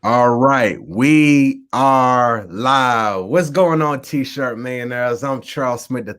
All right, we are live. What's going on, T-Shirt Millionaires? I'm Charles Smith III,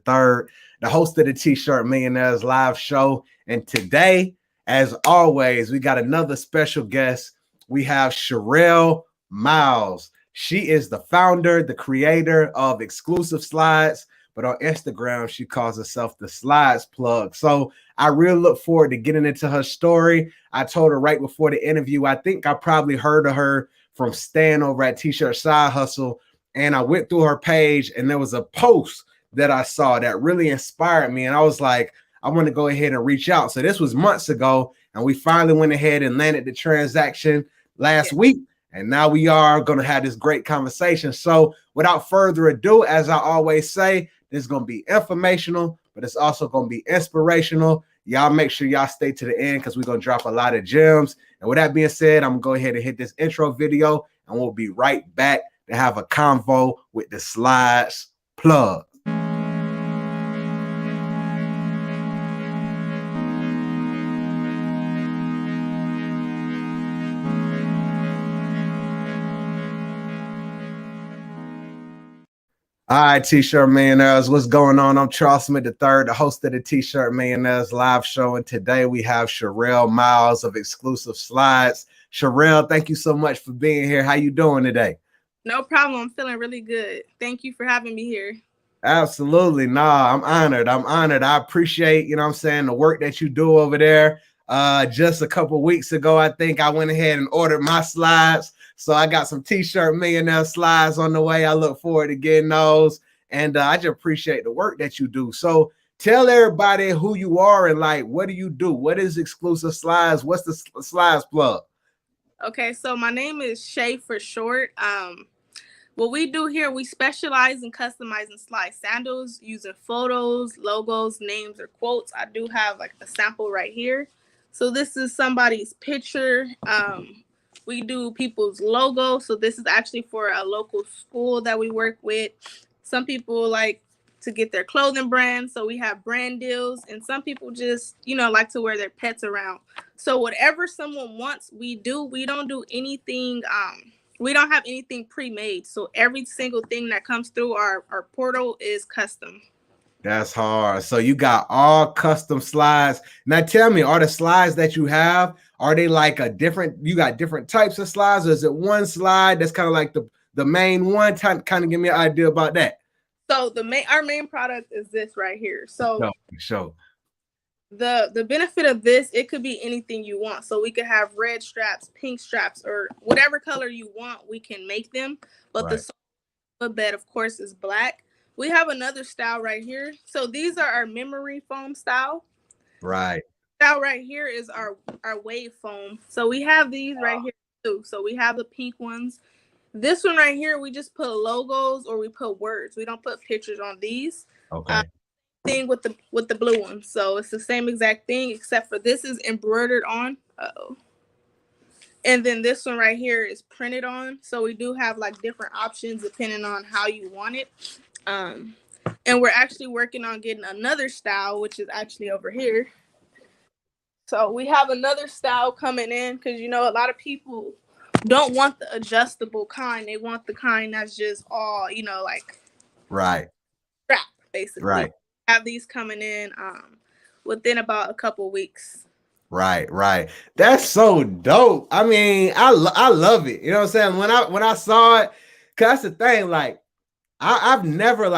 the host of the T-Shirt Millionaires live show. And today, as always, we got another special guest. We have Sherele Myles. She is the founder, the creator of Exclusive Slides, but on Instagram, she calls herself the Slides Plug. So I really look forward to getting into her story. I told her right before the interview, I think I probably heard of her from staying over at T-Shirt Side Hustle. And I went through her page and there was a post that I saw that really inspired me. And I was like, I want to go ahead and reach out. So this was months ago. And we finally went ahead and landed the transaction last week. And now we are going to have this great conversation. So without further ado, as I always say, this is going to be informational, but it's also going to be inspirational. Y'all make sure y'all stay to the end because we're going to drop a lot of gems. And with that being said, I'm going to go ahead and hit this intro video and we'll be right back to have a convo with the Slides Plug. All right, T-Shirt Millionaires, what's going on? I'm Charles Smith III, the host of the T-Shirt Millionaires live show, and today we have Sherele Myles of Exclusive Slides. Sherele, thank you so much for being here. How you doing today? No problem. I'm feeling really good. Thank you for having me here. Absolutely. Nah, I'm honored. I appreciate, the work that you do over there. Just a couple weeks ago, I think I went ahead and ordered my slides. So I got some T-Shirt Millionaire slides on the way. I look forward to getting those. And I just appreciate the work that you do. So tell everybody who you are and like, what do you do? What is Exclusive Slides? What's the Slides Plug? Okay, so my name is Shay for short. What we do here, we specialize in customizing slide sandals using photos, logos, names, or quotes. I do have like a sample right here. So this is somebody's picture. We do people's logo. So this is actually for a local school that we work with. Some people like to get their clothing brand. So we have brand deals, and some people just, like to wear their pets around. So whatever someone wants, we do. We don't do anything. We don't have anything pre-made. So every single thing that comes through our portal is custom. That's hard. So you got all custom slides. Now tell me, are the slides that you have, are they like you got different types of slides, or is it one slide that's kind of like the main one? Kind of give me an idea about that. So our main product is this right here. So sure. The benefit of this, it could be anything you want. So we could have red straps, pink straps, or whatever color you want, we can make them. But right. The bed, of course, is black. We have another style right here. So these are our memory foam style. Right. Style right here is our wave foam. So we have these right here too. So we have the pink ones. This one right here, we just put logos or we put words. We don't put pictures on these. Okay. Thing with the blue one. So it's the same exact thing, except for this is embroidered on. And then this one right here is printed on. So we do have like different options depending on how you want it. And we're actually working on getting another style, which is actually over here. So we have another style coming in because, a lot of people don't want the adjustable kind. They want the kind that's just all, like right. Strap, basically. Right. Have these coming in within about a couple weeks. Right. That's so dope. I mean, I love it. You know what I'm saying? When I saw it, cause that's the thing. Like, I've never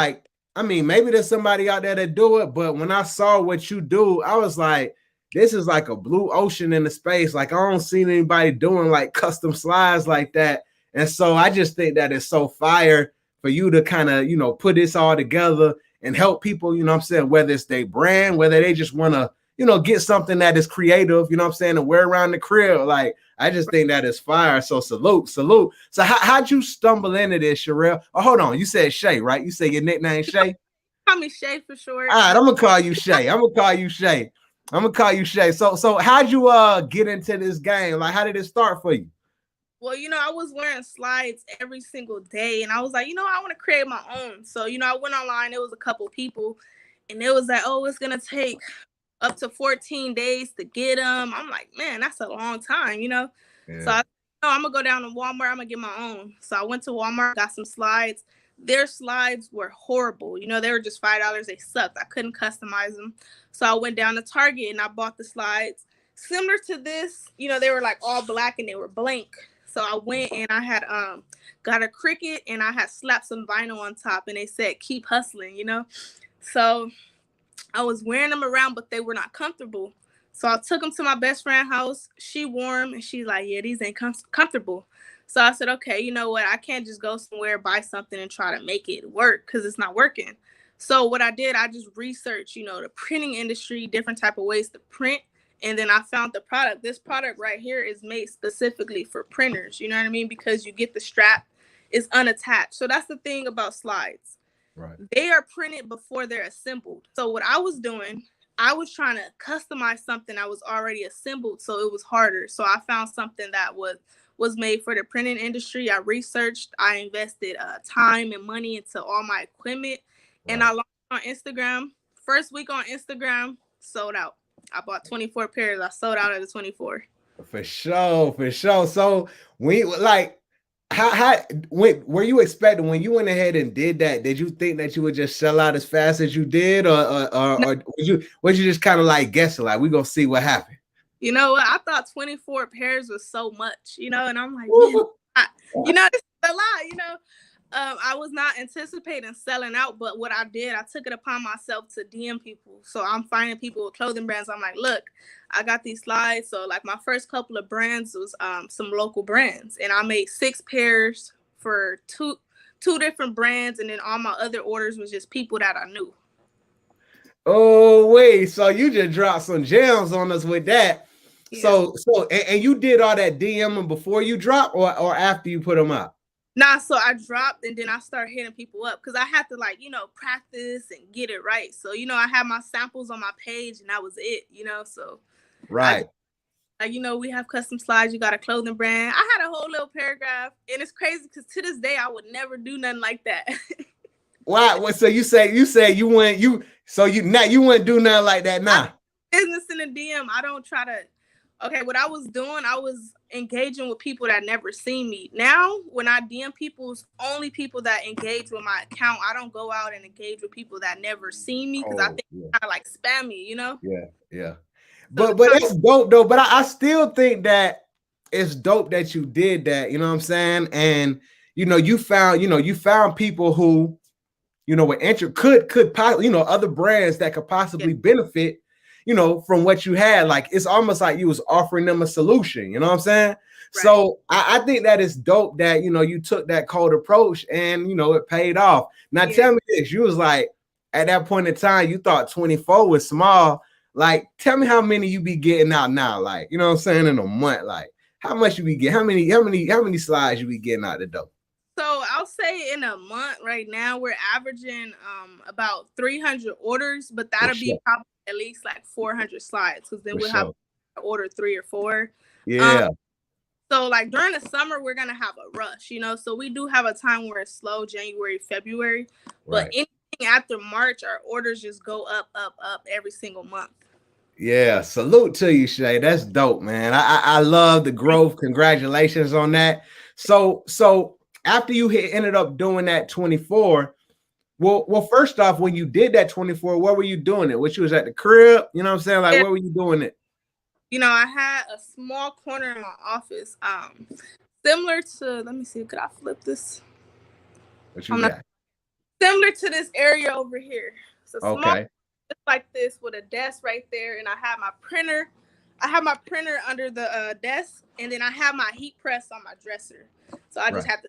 maybe there's somebody out there that do it, but when I saw what you do, I was like, this is like a blue ocean in the space. Like, I don't see anybody doing like custom slides like that. And so I just think that it's so fire for you to kind of, put this all together and help people, whether it's their brand, whether they just want to, get something that is creative, and wear around the crib. Like, I just think that is fire. So salute. So how'd you stumble into this, Sherele? Oh, hold on. You said Shay, right? You say your nickname Shay? Call me Shay for short. All right, I'm gonna call you Shay. So how'd you get into this game? Like, how did it start for you? Well, I was wearing slides every single day, and I was like, I want to create my own. So, I went online. It was a couple people, and it was like, oh, it's gonna take up to 14 days to get them. I'm like, man, that's a long time, Yeah. So I no, I'm gonna go down to Walmart. I'm gonna get my own. So I went to Walmart, got some slides. Their slides were horrible. They were just $5. They sucked. I couldn't customize them. So I went down to Target and I bought the slides similar to this. They were like all black and they were blank. So I went and I had got a Cricut and I had slapped some vinyl on top and they said keep hustling. So I was wearing them around, but they were not comfortable. So I took them to my best friend's house. She wore them and she's like, yeah, these ain't comfortable. So I said, okay, you know what? I can't just go somewhere, buy something and try to make it work because it's not working. So what I did, I just researched, the printing industry, different type of ways to print. And then I found the product. This product right here is made specifically for printers. You know what I mean? Because you get the strap, it's unattached. So that's the thing about slides. Right. They are printed before they're assembled. So what I was doing, I was trying to customize something that was already assembled, so it was harder. So I found something that was made for the printing industry. I researched, I invested time and money into all my equipment, and I launched on Instagram. First week on Instagram, sold out. I bought 24 pairs. I sold out at the 24. For sure. So how were you expecting when you went ahead and did that? Did you think that you would just sell out as fast as you did, or was you just kind of like guessing, like we gonna see what happened? You know what? I thought 24 pairs was so much, and I'm like, man, this is a lot, I was not anticipating selling out, but what I did, I took it upon myself to DM people. So I'm finding people with clothing brands. I'm like, look, I got these slides. So like my first couple of brands was some local brands, and I made 6 pairs for two different brands, and then all my other orders was just people that I knew. Oh wait, so you just dropped some gems on us with that. Yeah. So and you did all that DMing before you dropped, or after you put them out? Nah, so I dropped and then I started hitting people up because I had to practice and get it right. So, I had my samples on my page and that was it, so. Right. We have custom slides. You got a clothing brand. I had a whole little paragraph and it's crazy because to this day, I would never do nothing like that. Why? So you say you wouldn't do nothing like that now? Business in the DM. I don't try to. Okay, what I was doing, I was engaging with people that never seen me. Now, when I DM people, it's only people that engage with my account. I don't go out and engage with people that never seen me because I think it's kind of like spam me, Yeah. But it's dope though. But I still think that it's dope that you did that. You know what I'm saying? And you found people who were could possibly other brands that could possibly benefit. From what you had, like it's almost like you was offering them a solution, you know what I'm saying? Right. So I think that it's dope that you took that cold approach and it paid off. Now tell me this, you was like at that point in time you thought 24 was small. Like tell me how many you be getting out now, like you know what I'm saying, in a month, like how much you be getting, how many slides you be getting out the door? So I'll say in a month right now we're averaging about 300 orders, but that'll be probably at least like 400 slides because then we'll have to order 3 or 4. Yeah. So like during the summer we're gonna have a rush, so we do have a time where it's slow, January, February, but anything after March our orders just go up every single month. Yeah, salute to you, Shay. That's dope, man. I love the growth. Congratulations on that. So after you ended up doing that 24, well, first off, when you did that 24, where were you doing it? Which was at the crib, you know what I'm saying? Like, where were you doing it? I had a small corner in my office, similar to, let me see, could I flip this? What you got? Similar to this area over here. So small, just like this with a desk right there, and I have my printer. I have my printer under the desk, and then I have my heat press on my dresser. So I just have the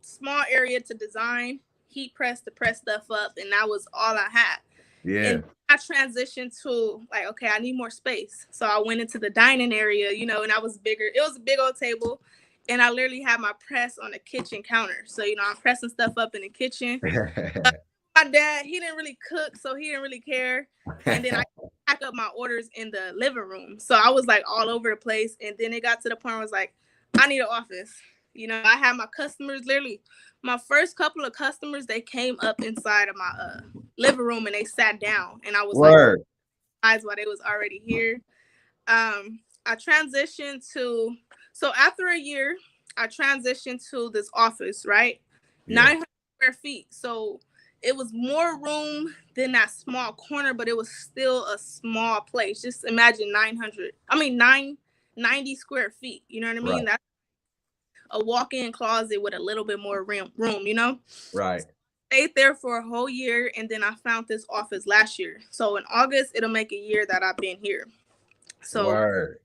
small area to design, heat press to press stuff up, and that was all I had. Yeah. And I transitioned to like, okay, I need more space. So I went into the dining area, and I was bigger. It was a big old table, and I literally had my press on the kitchen counter. So, I'm pressing stuff up in the kitchen. My dad, he didn't really cook, so he didn't really care. And then I pack up my orders in the living room. So I was like all over the place. And then it got to the point where I was like, I need an office. I had my customers, literally my first couple of customers, they came up inside of my living room and they sat down. And I was like, eyes while they was already here. I I transitioned to, so after a year, I transitioned to this office, right? Yeah. 900 square feet. So it was more room than that small corner, but it was still a small place. Just imagine 90 square feet. You know what I mean? Right. That's a walk-in closet with a little bit more room, you know? Right. Stayed there for a whole year, and then I found this office last year. So in August, it'll make a year that I've been here. So Word.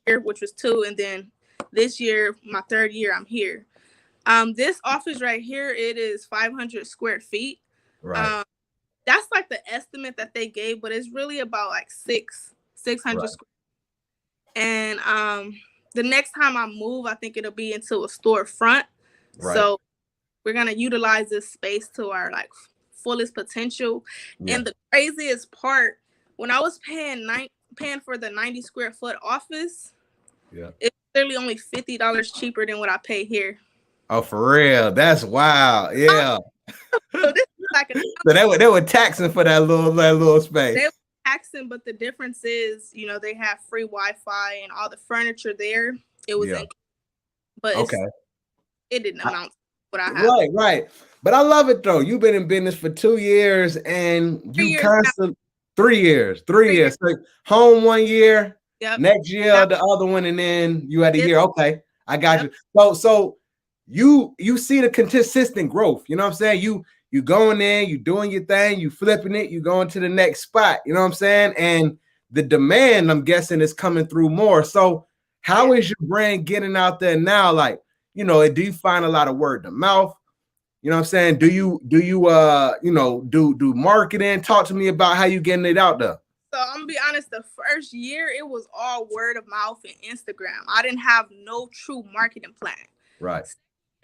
here, which was 2, and then this year, my 3rd year, I'm here. This office right here, it is 500 square feet. Right. That's like the estimate that they gave, but it's really about like 600 Right. square. And the next time I move, I think it'll be into a storefront. Right. So we're gonna utilize this space to our like fullest potential. Yeah. And the craziest part, when I was paying for the 90 square foot office, Yeah. it's literally only $50 cheaper than what I pay here. Oh, for real? That's wild. Yeah. So this is like So they were taxing for that little space. they were taxing, but the difference is, you know, they have free Wi-Fi and all the furniture there. It was Yeah. but Okay. it didn't amount to what I have. Right. But I love it though. You've been in business for 2 years and 3 you years constantly 3 years. 3 3 years. So home 1 year, Yep. next year the other one, and then you had a year. Okay, I got Yep. you. So you see the consistent growth. You know what I'm saying? You going in, you doing your thing, you flipping it, you going to the next spot. You know what I'm saying? And the demand, I'm guessing, is coming through more. So how is your brand getting out there now? Like, you know, do you find a lot of word of mouth? You know what I'm saying? Do you do marketing? Talk to me about how you getting it out there. So I'm gonna be honest, the first year it was all word of mouth and Instagram. I didn't have no true marketing plan. Right.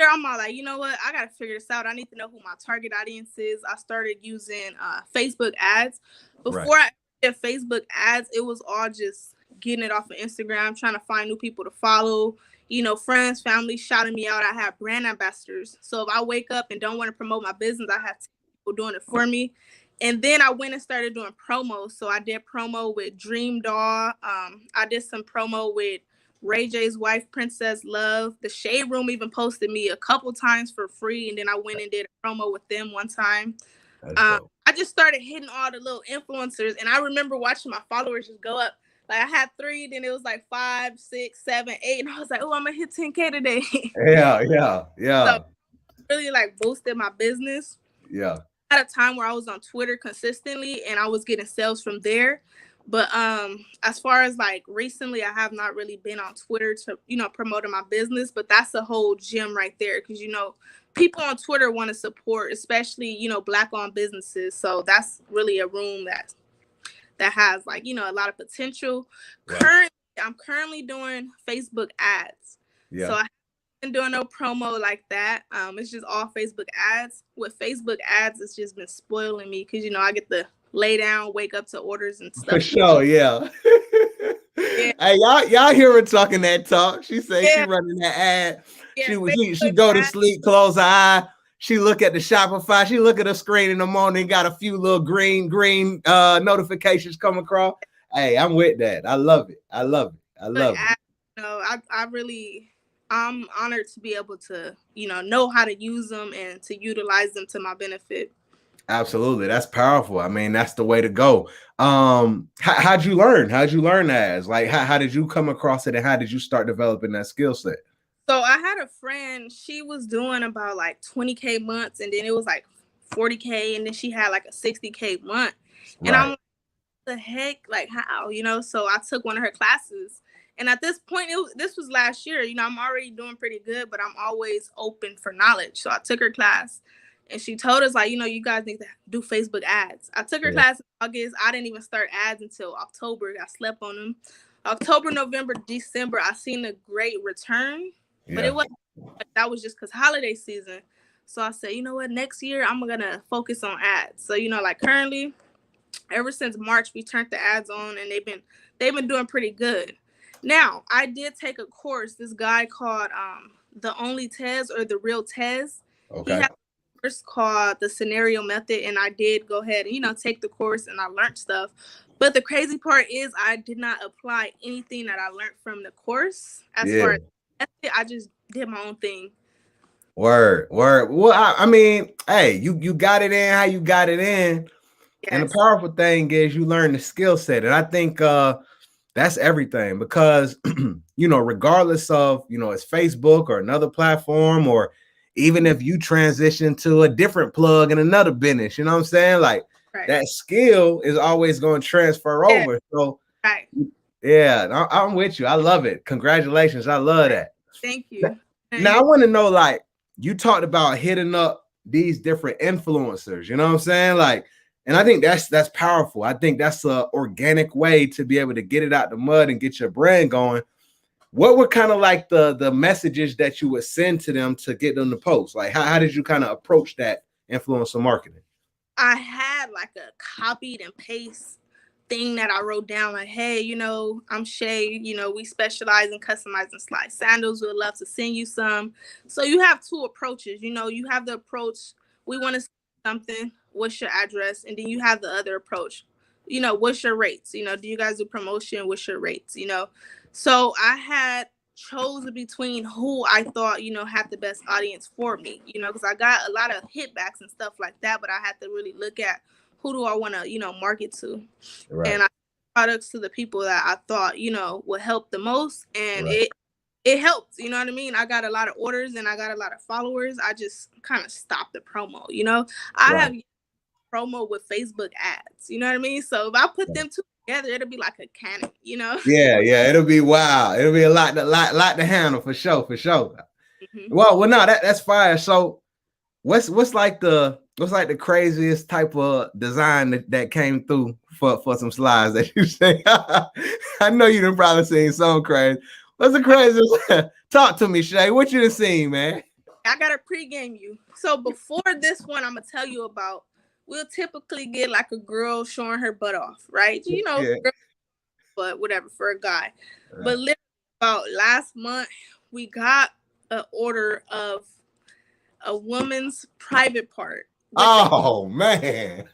I'm all like, you know what? I gotta figure this out. I need to know who my target audience is. I started using Facebook ads. Before I did Facebook ads, it was all just getting it off of Instagram, trying to find new people to follow. You know, friends, family shouting me out. I have brand ambassadors. So if I wake up and don't want to promote my business, I have people doing it for me. And then I went and started doing promos. So I did promo with Dream Doll. I did some promo with Ray J's wife, Princess Love. The Shade Room even posted me a couple times for free. And then I went and did a promo with them one time. I just started hitting all the little influencers. And I remember watching my followers just go up. Like I had 3, then it was like 5, 6, 7, 8. And I was like, oh, I'm going to hit 10K today. Yeah. So really like boosted my business. Yeah. At a time where I was on Twitter consistently and I was getting sales from there. But as far as like recently, I have not really been on Twitter to, you know, promoting my business, but that's a whole gem right there. Cause you know, people on Twitter want to support, especially, you know, Black owned businesses. So that's really a room that has like, you know, a lot of potential. Right. I'm currently doing Facebook ads. Yeah. So I haven't been doing no promo like that. It's just all Facebook ads. With Facebook ads, it's just been spoiling me because, you know, I get to lay down, wake up to orders and stuff. For sure, yeah. Yeah. Hey, y'all hear her talking that talk. She say she running that ad. Yeah, she go to sleep, close her eye. She look at the Shopify. She look at the screen in the morning. Got a few little green notifications come across. Hey, I'm with that. I love it. I love it. You know, I'm honored to be able to, you know how to use them and to utilize them to my benefit. Absolutely. That's powerful. I mean, that's the way to go. How'd you learn? How'd you learn that? Like, how did you come across it and how did you start developing that skill set? So I had a friend, she was doing about like 20K months and then it was like 40K and then she had like a 60K month. And I'm like, what the heck? Like how? You know, so I took one of her classes. And at this point, this was last year, you know, I'm already doing pretty good, but I'm always open for knowledge. So I took her class and she told us like, you know, you guys need to do Facebook ads. I took her class in August. I didn't even start ads until October. I slept on them. October, November, December, I seen a great return. But it wasn't that was just because holiday season. So I said, you know what, next year I'm gonna focus on ads. So, you know, like currently, ever since March, we turned the ads on and they've been doing pretty good. Now, I did take a course, this guy called The Only Tez or The Real Tez. Okay. He had a course called The Scenario Method, and I did go ahead and, you know, take the course and I learned stuff. But the crazy part is I did not apply anything that I learned from the course as Yeah. far as I just did my own thing. Word. Well, I mean, hey, you got it in how you got it in. Yes. And the powerful thing is you learn the skill set. And I think that's everything because, regardless of, it's Facebook or another platform, or even if you transition to a different plug in another business, you know what I'm saying? Like that skill is always going to transfer over. So, yeah, I'm with you. I love it. Congratulations. I love that. Thank you. Now I want to know, like, you talked about hitting up these different influencers, you know what I'm saying? Like, and I think that's powerful. I think that's an organic way to be able to get it out the mud and get your brand going. What were kind of like the messages that you would send to them to get them to post? Like, how did you kind of approach that influencer marketing? I had like a copied and paste thing that I wrote down, like, hey, I'm Shay, we specialize in customizing slide sandals. We'd love to send you some. So you have two approaches. You have the approach, we want to send something, what's your address? And then you have the other approach, what's your rates? Do you guys do promotion? What's your rates? So I had chosen between who I thought, had the best audience for me, because I got a lot of hitbacks and stuff like that, but I had to really look at who do I want to, market to. Right. And I products to the people that I thought, would help the most. And it helped, you know what I mean? I got a lot of orders and I got a lot of followers. I just kind of stopped the promo, I have promo with Facebook ads, you know what I mean? So if I put them two together, it'll be like a cannon, Yeah, it'll be wild. It'll be a lot to handle for sure. Mm-hmm. Well, no, that's fire. So what's like the craziest type of design that came through for some slides that you say? I know you done probably seen some crazy. What's the craziest? Talk to me, Shay. What you done seen, man? I gotta pregame you. So before this one, I'm gonna tell you about. We'll typically get like a girl showing her butt off, right? Girl, but whatever for a guy. Right. But literally about last month, we got an order of a woman's private part. Oh man.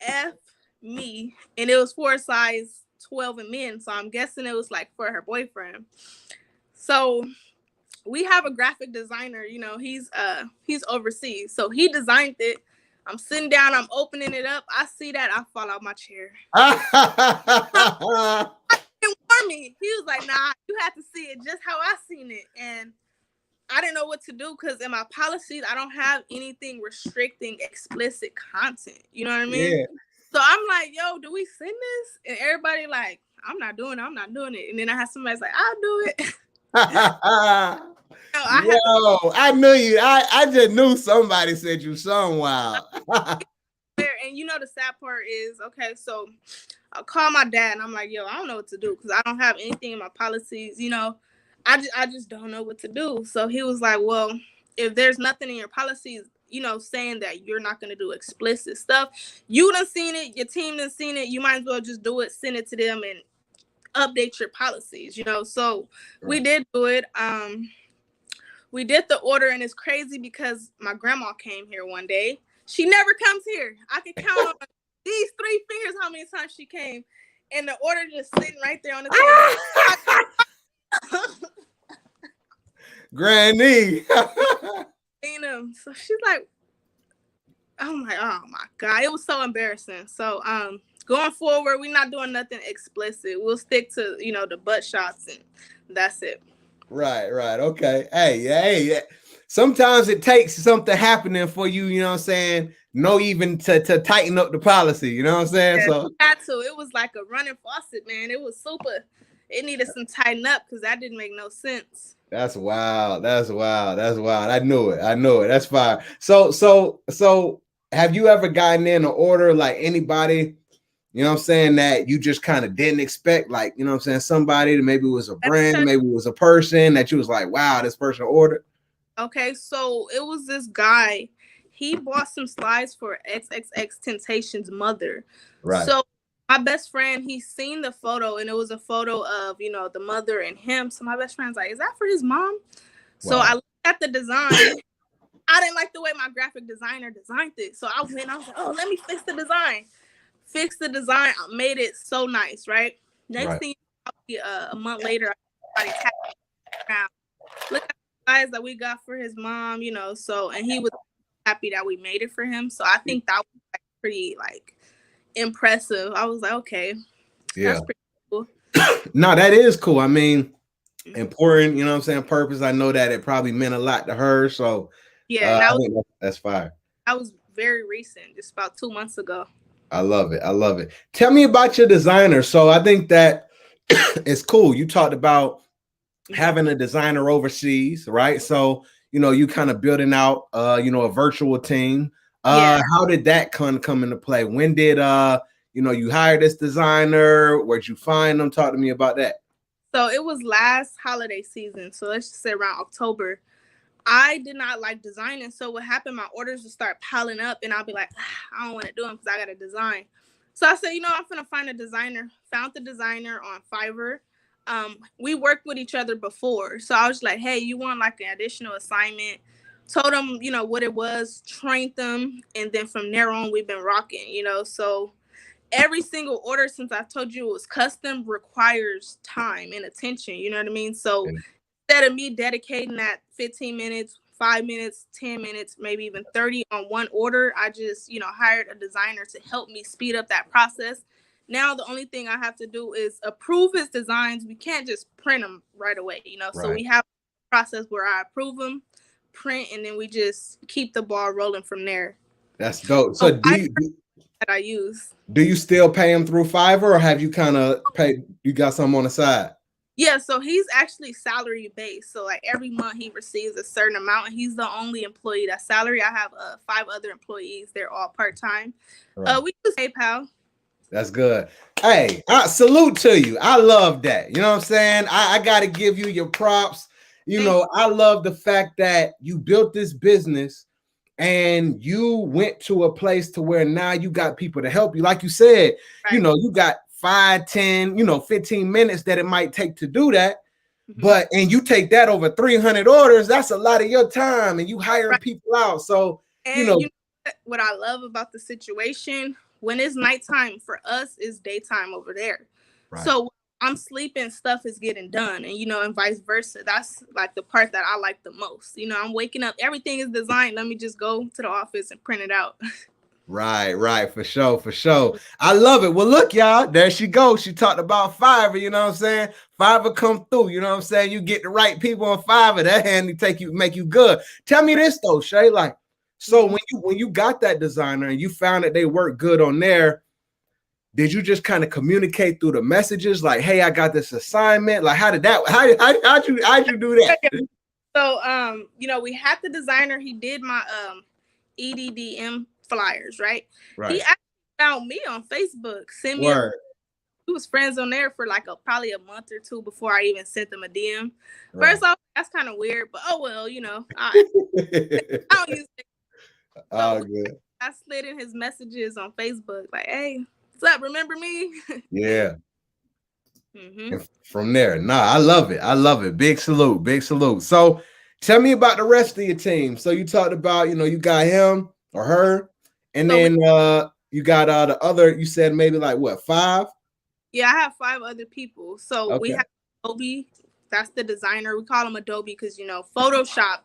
F me. And it was for a size 12 in men. So I'm guessing it was like for her boyfriend. So we have a graphic designer, he's overseas. So he designed it. I'm sitting down, I'm opening it up. I see that, I fall out my chair. He didn't warn me. He was like, nah, you have to see it just how I seen it. And I didn't know what to do because in my policies, I don't have anything restricting explicit content. You know what I mean? Yeah. So I'm like, yo, do we send this? And everybody like, I'm not doing it. And then I have somebody like, I'll do it. I knew you. I just knew somebody said you some wild. And the sad part is, okay, so I'll call my dad and I'm like, yo, I don't know what to do because I don't have anything in my policies. I just don't know what to do. So he was like, well, if there's nothing in your policies, saying that you're not going to do explicit stuff, you done seen it, your team done seen it, you might as well just do it, send it to them and update your policies, So we did do it. We did the order and it's crazy because my grandma came here one day. She never comes here. I can count on these 3 fingers how many times she came. And the order just sitting right there on the table. Granny. So she's like, I'm like, oh my God. It was so embarrassing. So going forward, we're not doing nothing explicit. We'll stick to, the butt shots and that's it. Right. Okay. Hey. Sometimes it takes something happening for you, you know what I'm saying? Even to tighten up the policy, you know what I'm saying? Yeah, so had to. It was like a running faucet, man. It was super. It needed some tighten up because that didn't make no sense. That's wild. I knew it. That's fine. So have you ever gotten in an order like anybody, you know what I'm saying, that you just kind of didn't expect? Like, you know what I'm saying, somebody that maybe it was a brand, maybe it was a person that you was like, wow, this person ordered. Okay, so it was this guy. He bought some slides for XXXTentacion's mother. Right. So my best friend, he seen the photo and it was a photo of, the mother and him. So my best friend's like, is that for his mom? Wow. So I looked at the design. I didn't like the way my graphic designer designed it. So I was like, oh, let me fix the design. fixed the design, made it so nice, right? Next Right. thing, a month later, somebody tapped around. Look at the guys that we got for his mom, you know. So, and he was happy that we made it for him. So I think that was like pretty like impressive. I was like, okay, Yeah. that's pretty cool. No, that is cool. I mean, important, you know what I'm saying? Purpose. I know that it probably meant a lot to her. So yeah, I think that's fire. That was very recent, just about 2 months ago. I love it. I love it. Tell me about your designer. So I think that it's cool. You talked about having a designer overseas, right? So, you know, you kind of building out you know, a virtual team. How did that come into play? When did you know, you hired this designer? Where'd you find them? Talk to me about that. So it was last holiday season. So let's just say around October. I did not like designing. So what happened, my orders would start piling up and I'll be like, I don't want to do them because I got to design. So I said, you know, I'm going to find a designer. Found the designer on Fiverr. We worked with each other before. So I was like, hey, you want like an additional assignment? Told them, you know, what it was, trained them. And then from there on, we've been rocking, you know. So every single order, since I told you it was custom, requires time and attention. You know what I mean? So instead of me dedicating that 15 minutes, 5 minutes, 10 minutes, maybe even 30 on one order, I just, you know, hired a designer to help me speed up that process. Now the only thing I have to do is approve his designs. We can't just print them right away, you know. Right. So we have a process where I approve them, print, and then we just keep the ball rolling from there. That's dope. So I use. Do you still pay him through Fiverr, or have you kind of paid? You got something on the side? Yeah, so he's actually salary based. So like every month he receives a certain amount, and he's the only employee that's salary. I have 5 other employees. They're all part time. Right. We use PayPal. That's good. Hey, salute to you. I love that. You know what I'm saying? I got to give you your props. You know, I love the fact that you built this business and you went to a place to where now you got people to help you. Like you said, right. You know, you got 5, 10, you know, 15 minutes that it might take to do that. But, and you take that over 300 orders, that's a lot of your time, and you hire people out. So, and you know what I love about the situation, when it's nighttime for us, is daytime over there. Right. So I'm sleeping, stuff is getting done, and, you know, and vice versa. That's like the part that I like the most. You know, I'm waking up, everything is designed. Let me just go to the office and print it out. Right. For sure. I love it. Well, look, y'all, there she goes. She talked about Fiverr, you know what I'm saying? Fiverr come through, you know what I'm saying? You get the right people on Fiverr, that handy make you good. Tell me this though, Shay, like, so when you got that designer and you found that they work good on there, did you just kind of communicate through the messages? Like, hey, I got this assignment. Like, how'd you do that? So, you know, we had the designer, he did my EDDM flyers, right? He actually found me on Facebook. Send me we was friends on there for like probably a month or 2 before I even sent them a DM. First off, that's kind of weird, but oh well, you know, I don't use it. So good. I slid in his messages on Facebook, like, hey, what's up? Remember me? Yeah. And from there, I love it. Big salute. So tell me about the rest of your team. So you talked about, you know, you got him or her, and so then you got the other, you said maybe like what, 5? Yeah, I have 5 other people. So we have Adobe, that's the designer. We call him Adobe because, you know, Photoshop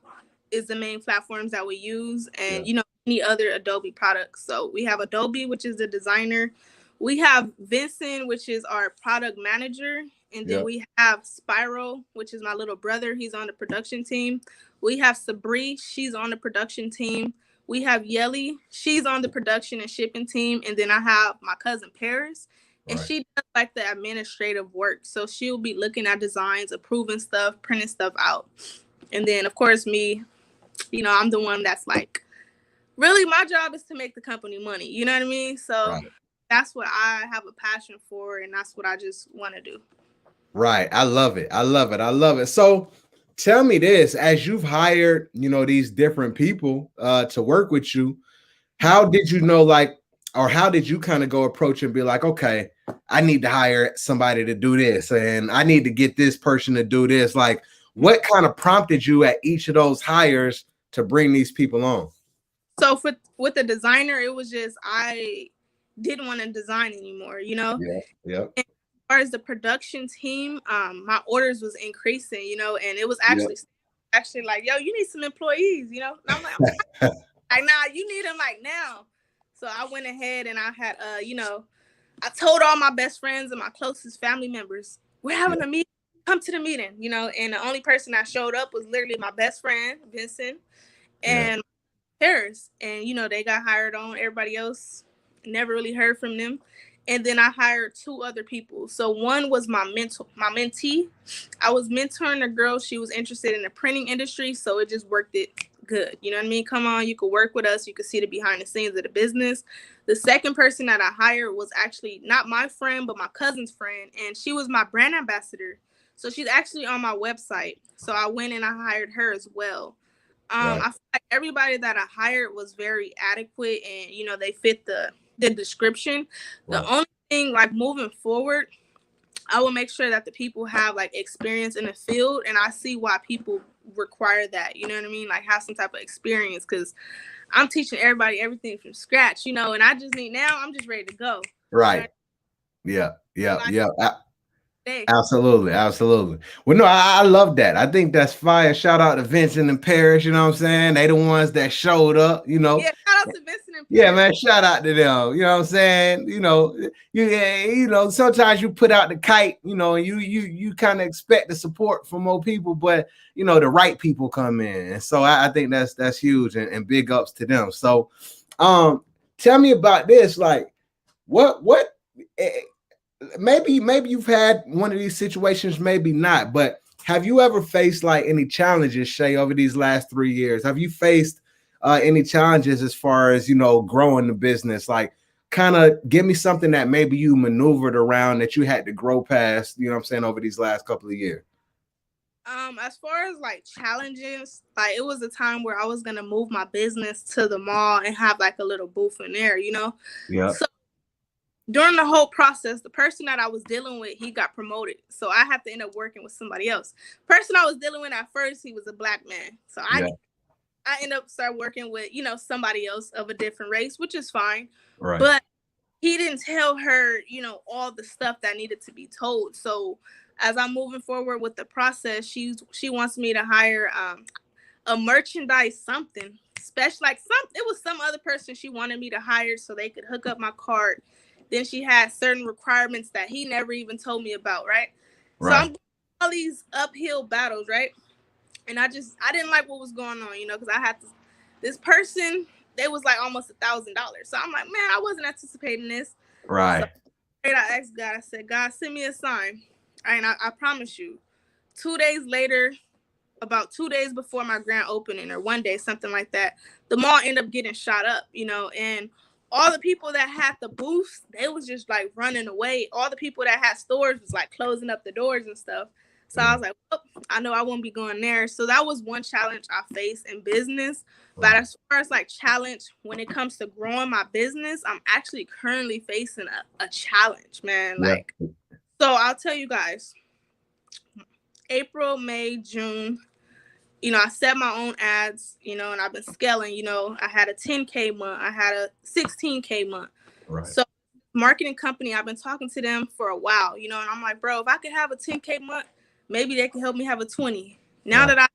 is the main platforms that we use, and you know, any other Adobe products. So we have Adobe, which is the designer. We have Vincent, which is our product manager. And then we have Spyro, which is my little brother. He's on the production team. We have Sabri. She's on the production team. We have Yeli. She's on the production and shipping team. And then I have my cousin Paris. And she does like the administrative work. So she'll be looking at designs, approving stuff, printing stuff out. And then, of course, me, you know, I'm the one that's like, really, my job is to make the company money. You know what I mean? So that's what I have a passion for, and that's what I just want to do. Right. I love it. So tell me this, as you've hired, you know, these different people to work with you, how did you know, like, or how did you kind of go approach and be like, okay, I need to hire somebody to do this, and I need to get this person to do this? Like, what kind of prompted you at each of those hires to bring these people on? So with the designer, it was just didn't want to design anymore, you know. Yeah. Yep. And as far as the production team, my orders was increasing, you know, and it was Yep. actually like, yo, you need some employees, you know. And I'm like, nah, you need them like now. So I went ahead and I had, you know, I told all my best friends and my closest family members, we're having a meeting. Come to the meeting, you know. And the only person that showed up was literally my best friend, Vincent, Yeah. and Paris. And, you know, they got hired on. Everybody else never really heard from them. And then I hired 2 other people. So one was my mentee. I was mentoring a girl. She was interested in the printing industry. So it just worked it good. You know what I mean? Come on, you could work with us. You could see the behind the scenes of the business. The second person that I hired was actually not my friend, but my cousin's friend. And she was my brand ambassador. So she's actually on my website. So I went and I hired her as well. Right. I feel like everybody that I hired was very adequate and, you know, they fit the description. The Right. only thing, like, moving forward, I will make sure that the people have like experience in the field, and I see why people require that. You know what I mean? Like, have some type of experience, because I'm teaching everybody everything from scratch, you know, and I just need, now I'm just ready to go. Right. Yeah. Yeah. Like, Yeah. hey, Absolutely, absolutely. Well, no, I love that. I think that's fire. Shout out to Vincent and Paris. You know what I'm saying? They the ones that showed up. You know, yeah, shout out to Vincent and yeah, Paris. man. Shout out to them. You know what I'm saying? You know, sometimes you put out the kite. You know, and you kind of expect the support from more people, but you know the right people come in, and so I think that's huge, and big ups to them. So, tell me about this. Like, what? Maybe you've had one of these situations, maybe not, but have you ever faced like any challenges, Shay, over these last 3 years? Have you faced any challenges as far as, you know, growing the business? Like, kind of give me something that maybe you maneuvered around that you had to grow past, you know what I'm saying, over these last couple of years. As far as like challenges, like, it was a time where I was gonna move my business to the mall and have like a little booth in there, you know. Yeah. So during the whole process, the person that I was dealing with, he got promoted. So I had to end up working with somebody else. Person I was dealing with at first, he was a black man. So Yeah. I ended up start working with, you know, somebody else of a different race, which is fine. Right. But he didn't tell her, you know, all the stuff that needed to be told. So as I'm moving forward with the process, she wants me to hire a merchandise something special, like it was some other person she wanted me to hire so they could hook up my cart. Then she had certain requirements that he never even told me about, right? So Right. I'm doing all these uphill battles, right? And I didn't like what was going on, you know, because I had this person, they was like almost $1,000. So I'm like, man, I wasn't anticipating this. So Right. I asked God, I said, God, send me a sign. And I promise you, 2 days later, about 2 days before my grand opening, or one day, something like that, the mall ended up getting shot up, you know, and all the people that had the booths, they was just like running away. All the people that had stores was like closing up the doors and stuff. So I was like, well, I know I won't be going there. So that was one challenge I faced in business. But Right. as far as like challenge when it comes to growing my business, I'm actually currently facing a challenge, man. Yeah. Like, so I'll tell you guys, April, May, June, you know, I set my own ads, you know, and I've been scaling, you know, I had a 10K month, I had a 16K month. Right. So marketing company, I've been talking to them for a while, you know, and I'm like, bro, if I could have a 10K month, maybe they can help me have a 20. Now Right. that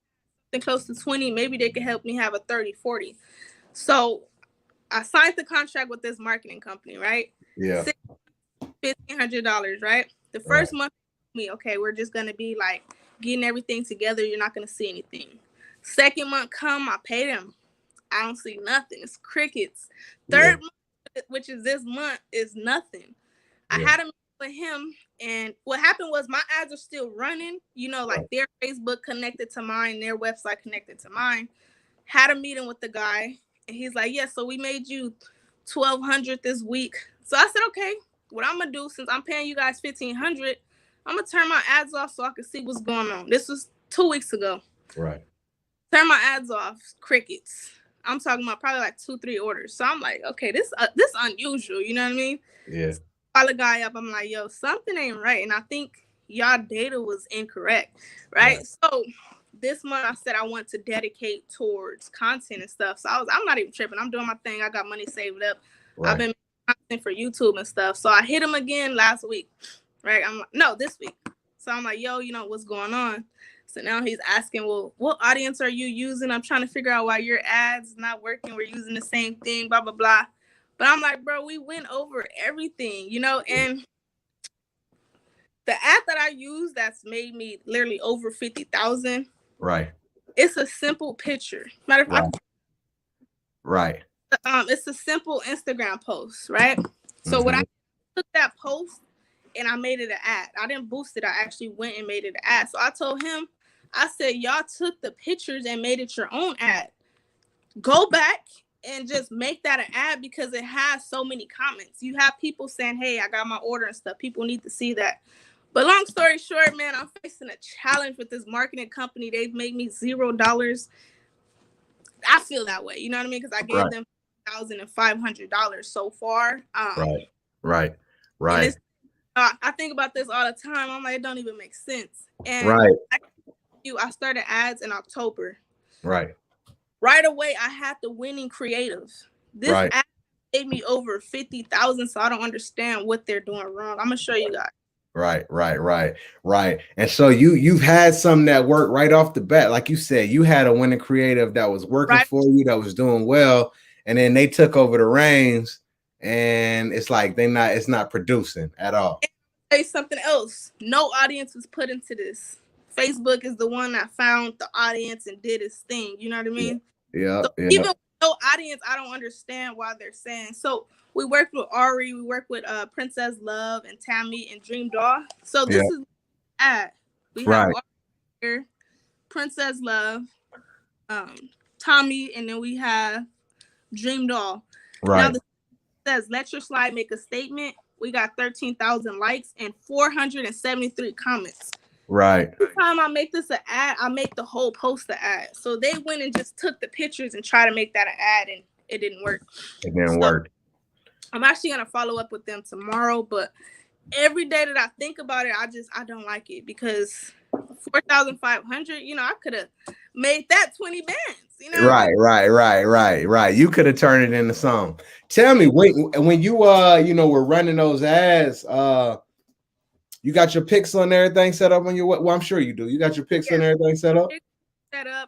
I'm close to 20, maybe they can help me have a 30, 40. So I signed the contract with this marketing company, right? Yeah. $1,500, right? The Right. first month, me, okay, we're just gonna be like getting everything together. You're not gonna see anything. Second month come, I pay them. I don't see nothing. It's crickets. Yeah. Third month, which is this month, is nothing. I Yeah. had a meeting with him, and what happened was my ads are still running. You know, like Right. their Facebook connected to mine, their website connected to mine. Had a meeting with the guy, and he's like, "Yeah, so we made you 1,200 this week." So I said, "Okay, what I'm gonna do, since I'm paying you guys 1,500, I'm gonna turn my ads off so I can see what's going on." This was 2 weeks ago. Right. Turn my ads off, crickets. I'm talking about probably like 2, 3 orders. So I'm like, okay, this unusual. You know what I mean? Yeah. So I call the guy up. I'm like, yo, something ain't right, and I think y'all data was incorrect, right? Right. So this month I said I want to dedicate towards content and stuff. So I'm not even tripping. I'm doing my thing. I got money saved up. I've Right. been content for YouTube and stuff. So I hit him again last week, right? This week. So I'm like, yo, what's going on? So now he's asking, well, what audience are you using? I'm trying to figure out why your ads not working. We're using the same thing, blah, blah, blah. But I'm like, bro, we went over everything, and the ad that I use that's made me literally over 50,000. Right. It's a simple picture. Matter of fact, right. It's a simple Instagram post, right? So when I took that post and I made it an ad, I didn't boost it. I actually went and made it an ad. So I told him, I said, y'all took the pictures and made it your own ad. Go back and just make that an ad because it has so many comments. You have people saying, hey, I got my order and stuff. People need to see that. But long story short, man, I'm facing a challenge with this marketing company. They've made me $0. I feel that way. You know what I mean? Because I gave them $1,500 so far. Right. I think about this all the time. I'm like, it don't even make sense. And I started ads in October. Right away, I had the winning creative. This ad gave me over 50,000, so I don't understand what they're doing wrong. I'm gonna show you guys. Right. And so you've had some that worked right off the bat. Like you said, you had a winning creative that was working for you, that was doing well, and then they took over the reins, and it's like it's not producing at all. Say something else. No audience was put into this. Facebook is the one that found the audience and did its thing. You know what I mean? Yeah. Even with no audience, I don't understand why they're saying. So we worked with Ari, we worked with Princess Love and Tammy and Dream Doll. So this is ad. We have Ari here, Princess Love, Tommy, and then we have Dream Doll. Now this says, let your slide make a statement. We got 13,000 likes and 473 comments. Right. Every time I make this an ad, I make the whole post an ad. So they went and just took the pictures and tried to make that an ad, and it didn't work. It didn't work. I'm actually gonna follow up with them tomorrow, but every day that I think about it, I don't like it because 4,500, I could have made that 20 bands, Right. You could have turned it into something. Tell me, when you were running those ads, you got your pixel and everything set up on your well, I'm sure you do. You got your pixel and everything set up?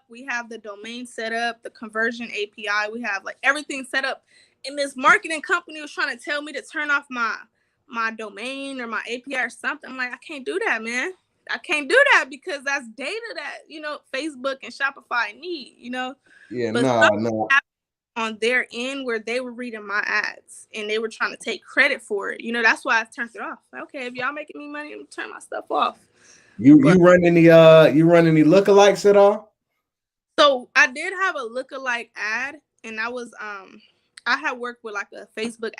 We have the domain set up, the conversion API, we have like everything set up. And this marketing company was trying to tell me to turn off my domain or my API or something. I'm like, I can't do that, man. I can't do that because that's data that, Facebook and Shopify need, Yeah, but no. On their end where they were reading my ads and they were trying to take credit for it. That's why I turned it off. Okay, if y'all making me money, I'm gonna turn my stuff off. You run any lookalikes at all? So I did have a lookalike ad, and I was I had worked with like a Facebook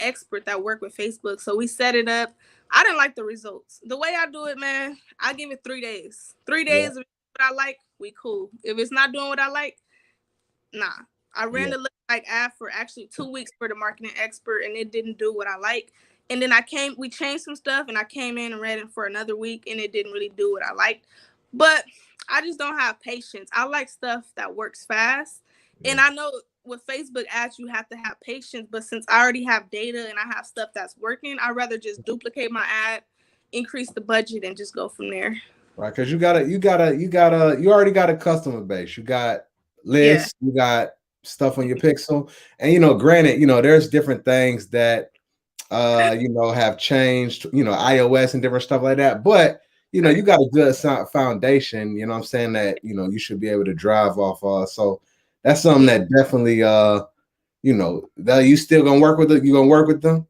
expert that worked with Facebook. So we set it up. I didn't like the results. The way I do it, man, I give it 3 days. 3 days of what I like, we cool. If it's not doing what I like, nah. I ran the lookalike ad for actually 2 weeks for the marketing expert, and it didn't do what I like. And then we changed some stuff, and I came in and ran it for another week, and it didn't really do what I liked. But I just don't have patience. I like stuff that works fast. Yeah. And I know with Facebook ads, you have to have patience. But since I already have data and I have stuff that's working, I'd rather just duplicate my ad, increase the budget, and just go from there. Right, because you already got a customer base. You got lists, you got stuff on your pixel. And granted, there's different things that have changed, iOS and different stuff like that. But you got a good foundation, what I'm saying, that you should be able to drive off of. So that's something that definitely that you still gonna work with it. You gonna work with them?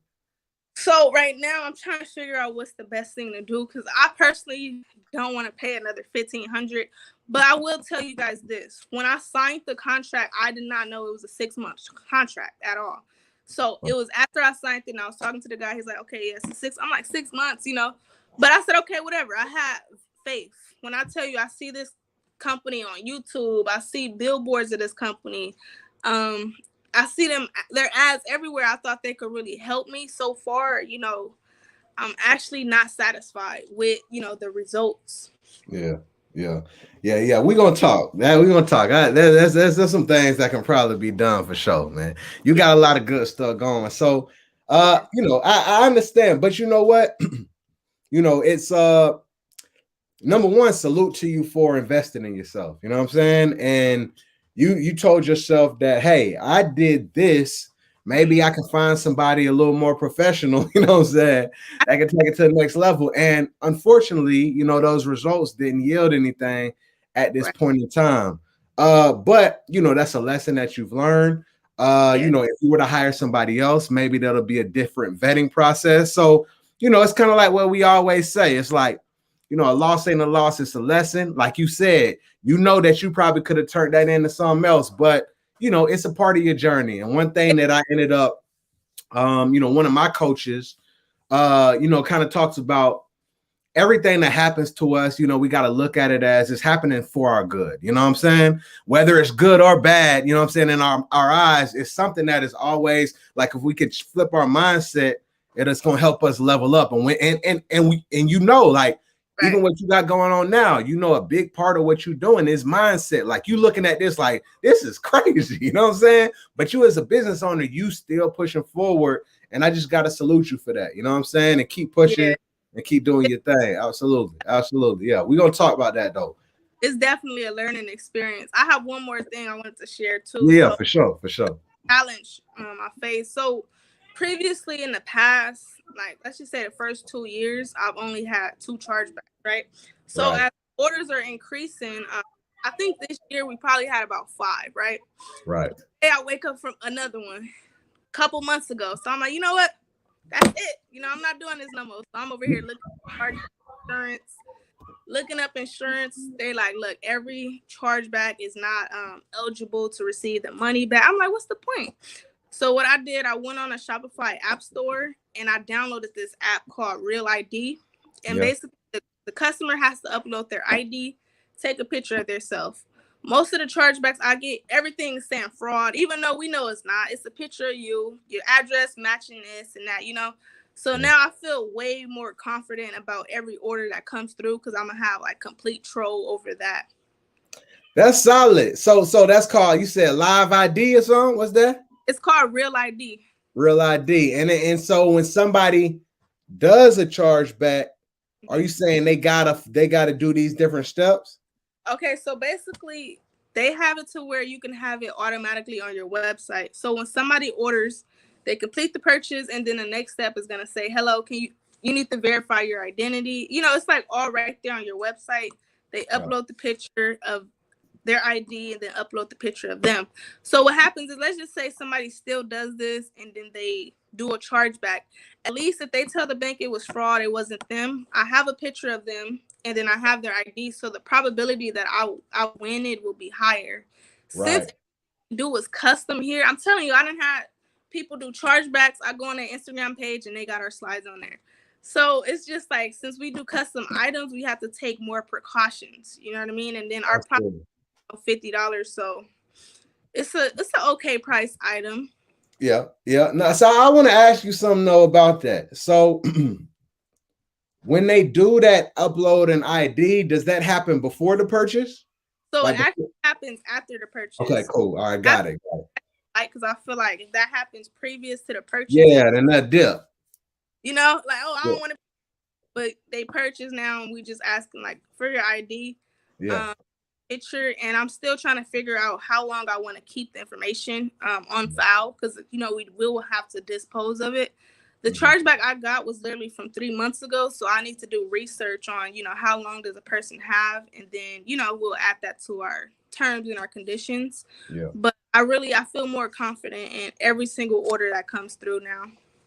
So right now I'm trying to figure out what's the best thing to do, because I personally don't want to pay another $1,500. But I will tell you guys this: when I signed the contract, I did not know it was a 6-month contract at all. So it was after I signed it and I was talking to the guy. He's like, okay, yes, 6. I'm like, 6 months, But I said, okay, whatever. I have faith. When I tell you, I see this company on YouTube. I see billboards of this company. I see their ads everywhere. I thought they could really help me. So far, I'm actually not satisfied with, the results. Yeah. Yeah, yeah. We're gonna talk. We're gonna talk. There's some things that can probably be done for sure, man. You got a lot of good stuff going. So, Yeah. I understand, but you know what? It's number one, salute to you for investing in yourself. You know what I'm saying? And you told yourself that, hey, I did this. Maybe I can find somebody a little more professional, you know what I'm saying, that can take it to the next level. And unfortunately, those results didn't yield anything at this Right. point in time. But that's a lesson that you've learned. Yeah. If you were to hire somebody else, maybe that'll be a different vetting process. So, it's kind of like what we always say. It's like, a loss ain't a loss, it's a lesson. Like you said, that you probably could have turned that into something else, but it's a part of your journey. And one thing that I ended up, one of my coaches, kind of talks about everything that happens to us, we got to look at it as it's happening for our good. You know what I'm saying? Whether it's good or bad, you know what I'm saying? In our eyes, it's something that is always like, if we could flip our mindset, it's going to help us level up. And like, Right. even what you got going on now, a big part of what you're doing is mindset. Like, you looking at this like, this is crazy, you know what I'm saying? But you as a business owner, you still pushing forward. And I just got to salute you for that. You know what I'm saying? And keep pushing. Yeah. And keep doing your thing. Absolutely. Yeah, we're gonna talk about that though. It's definitely a learning experience. I have one more thing I wanted to share too. Yeah, So for sure. challenge I face. So previously in the past, like let's just say the first 2 years, I've only had 2 chargebacks, right? So Right. as orders are increasing, I think this year we probably had about 5, right? Right. Hey, I wake up from another one a couple months ago. So I'm like, you know what? That's it. I'm not doing this no more. So I'm over here looking at insurance, looking up insurance. They like, look, every chargeback is not eligible to receive the money back. I'm like, what's the point? So what I did, I went on a Shopify app store and I downloaded this app called Real ID. And Yeah. basically the customer has to upload their ID, take a picture of themselves. Most of the chargebacks I get, everything is saying fraud, even though we know it's not. It's a picture of you, your address matching this and that. So now I feel way more confident about every order that comes through because I'm gonna have like complete control over that. That's solid. So that's called, you said live ID or something? What's that? It's called Real ID. Real ID. And so when somebody does a chargeback, are you saying they gotta do these different steps? Okay, so basically they have it to where you can have it automatically on your website. So when somebody orders, they complete the purchase and then the next step is going to say, hello, you need to verify your identity. It's like all right there on your website. They upload the picture of their ID and then upload the picture of them. So what happens is, let's just say somebody still does this and then they do a chargeback. At least if they tell the bank it was fraud, it wasn't them, I have a picture of them and then I have their ID. So the probability that I win it will be higher. Right. Since do is custom here, I'm telling you, I done had people do chargebacks. I go on their Instagram page and they got our slides on there. So it's just like, since we do custom items, we have to take more precautions. You know what I mean? And then our $50. So it's an okay price item. Yeah. No, so I want to ask you something though about that. So when they do that upload an ID, does that happen before the purchase? So it actually happens after the purchase. Okay, cool. All right, got it. Like, because I feel like if that happens previous to the purchase, then that dip. Like, oh, I don't want to, but they purchase now, and we just asking like for your ID, picture, and I'm still trying to figure out how long I want to keep the information on file because we will have to dispose of it. The chargeback I got was literally from 3 months ago, so I need to do research on how long does a person have, and then we'll add that to our terms and our conditions. But I feel more confident in every single order that comes through now.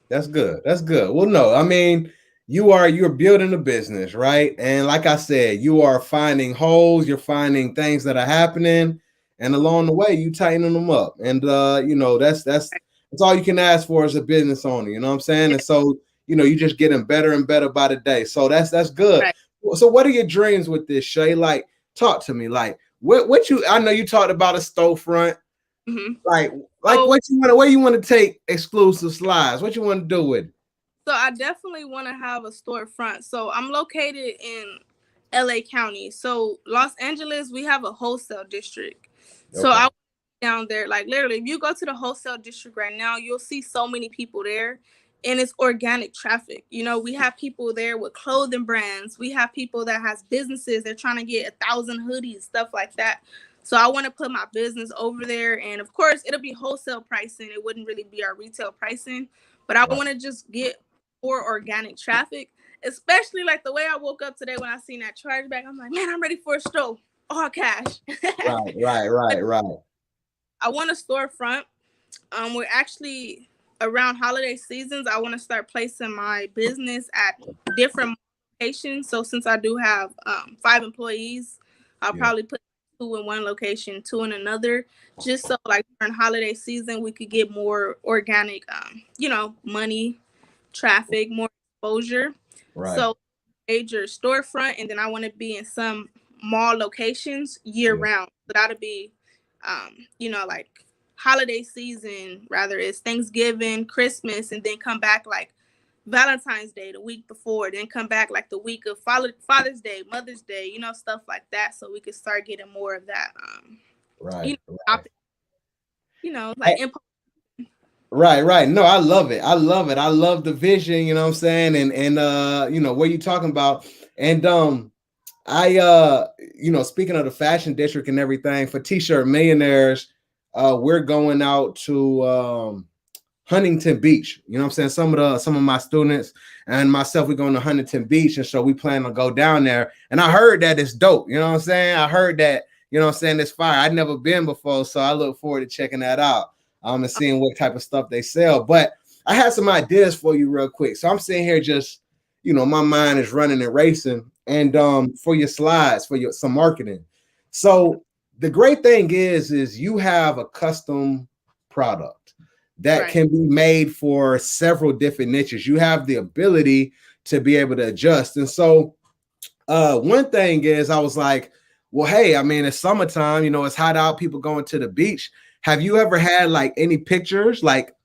That's good. Well, no, I mean, you're building a business, right? And like I said, you are finding holes, you're finding things that are happening, and along the way, you tightening them up. And that's all you can ask for as a business owner. You know what I'm saying? And so, you just getting better and better by the day. So that's good. Right. So what are your dreams with this, Shay? Like, talk to me. Like, I know you talked about a storefront. Mm-hmm. Like what you want? Where you want to take exclusive slides? What you want to do with it? So I definitely want to have a storefront. So I'm located in LA County. So Los Angeles, we have a wholesale district. So Okay. I went down there, like literally, if you go to the wholesale district right now, you'll see so many people there, and it's organic traffic. You know, we have people there with clothing brands. We have people that has businesses. They're trying to get 1,000 hoodies, stuff like that. So I want to put my business over there, and of course, it'll be wholesale pricing. It wouldn't really be our retail pricing, but I want to just get more organic traffic. Especially like the way I woke up today when I seen that chargeback, I'm like, man, I'm ready for a stove, all cash. Right. I want a storefront. We're actually around holiday seasons. I want to start placing my business at different locations. So since I do have 5 employees, I'll probably put 2 in one location, 2 in another, just so like during holiday season we could get more organic, money, traffic, more exposure. Right. So major storefront, and then I want to be in some mall locations year round. So that'll be, like holiday season, rather it's Thanksgiving, Christmas, and then come back like Valentine's Day the week before, then come back like the week of Father's Day, Mother's Day, stuff like that. So we could start getting more of that, Right. No, I love it. I love the vision, you know what I'm saying? And what you talking about. And speaking of the fashion district and everything, for T-shirt Millionaires, we're going out to Huntington Beach. You know what I'm saying? Some of my students and myself, we're going to Huntington Beach, and so we plan to go down there. And I heard that it's dope. You know what I'm saying? I heard that, it's fire. I'd never been before, so I look forward to checking that out. And seeing what type of stuff they sell. But I had some ideas for you real quick. So I'm sitting here just, my mind is running and racing. And for your slides, for some marketing. So the great thing is you have a custom product that can be made for several different niches. You have the ability to be able to adjust. And so one thing is I was like, well, hey, I mean, it's summertime, it's hot out, people going to the beach. Have you ever had like any pictures like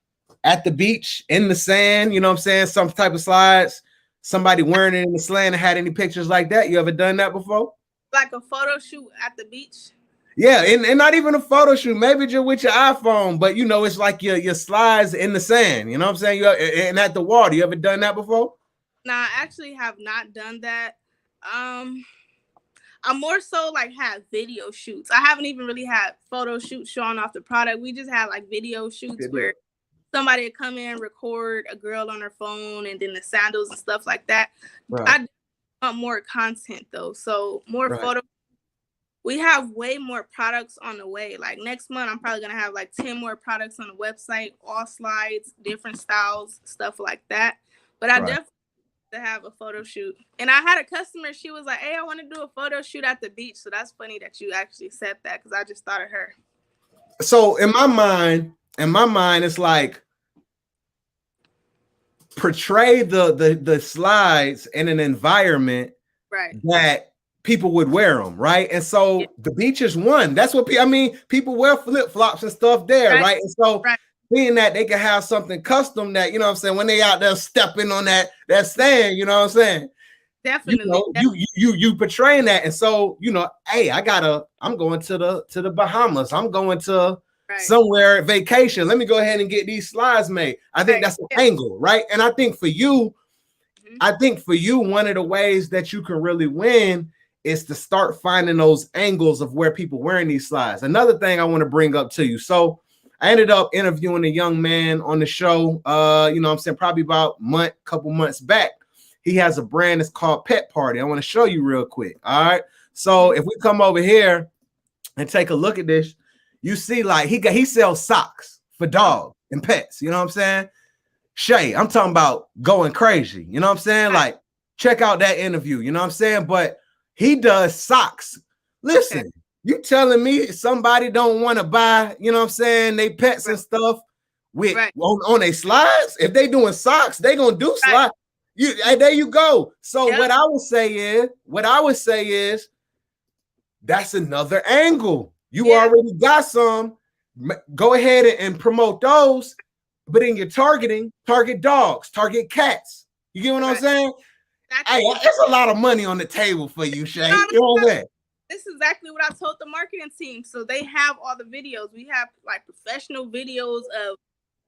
at the beach in the sand, some type of slides, somebody wearing it in the sand, and had any pictures like that? You ever done that before? Like a photo shoot at the beach? Yeah, and not even a photo shoot, maybe just with your iPhone, but it's like your slides in the sand, you know what I'm saying? And at the water. You ever done that before? No, I actually have not done that. I'm more so like have video shoots. I haven't even really had photo shoots showing off the product. We just had like video shoots where somebody would come in, record a girl on her phone, and then the sandals and stuff like that. I want more content though. So more photo. We have way more products on the way. Like next month, I'm probably going to have like 10 more products on the website, all slides, different styles, stuff like that. But I definitely to have a photo shoot. And I had a customer, she was like, hey, I want to do a photo shoot at the beach. So that's funny that you actually said that, because I just thought of her. So in my mind, it's like portray the slides in an environment that people would wear them, right? And so the beach is one. That's what people wear flip-flops and stuff there, right? And so being that they can have something custom that, when they out there stepping on that sand, Definitely. You portraying that. And so, hey, I'm going to the Bahamas. I'm going to somewhere vacation. Let me go ahead and get these slides made. I think that's an angle, right? And I think for you, one of the ways that you can really win is to start finding those angles of where people wearing these slides. Another thing I want to bring up to you. So I ended up interviewing a young man on the show, probably about couple months back. He has a brand that's called Pet Party. I want to show you real quick. All right. So if we come over here and take a look at this, you see like he sells socks for dogs and pets. You know what I'm saying? Shay, I'm talking about going crazy. You know what I'm saying? Like, check out that interview. You know what I'm saying? But he does socks. Listen. You telling me somebody don't want to buy, they pets and stuff with on their slides? If they doing socks, they gonna do slides. There you go. So what I would say is that's another angle. You already got some. Go ahead and promote those, but in your targeting, target dogs, target cats. You get what I'm saying? Hey, it's a lot of money on the table for you, Shay. You know what I'm saying? This is exactly what I told the marketing team. So they have all the videos. We have like professional videos of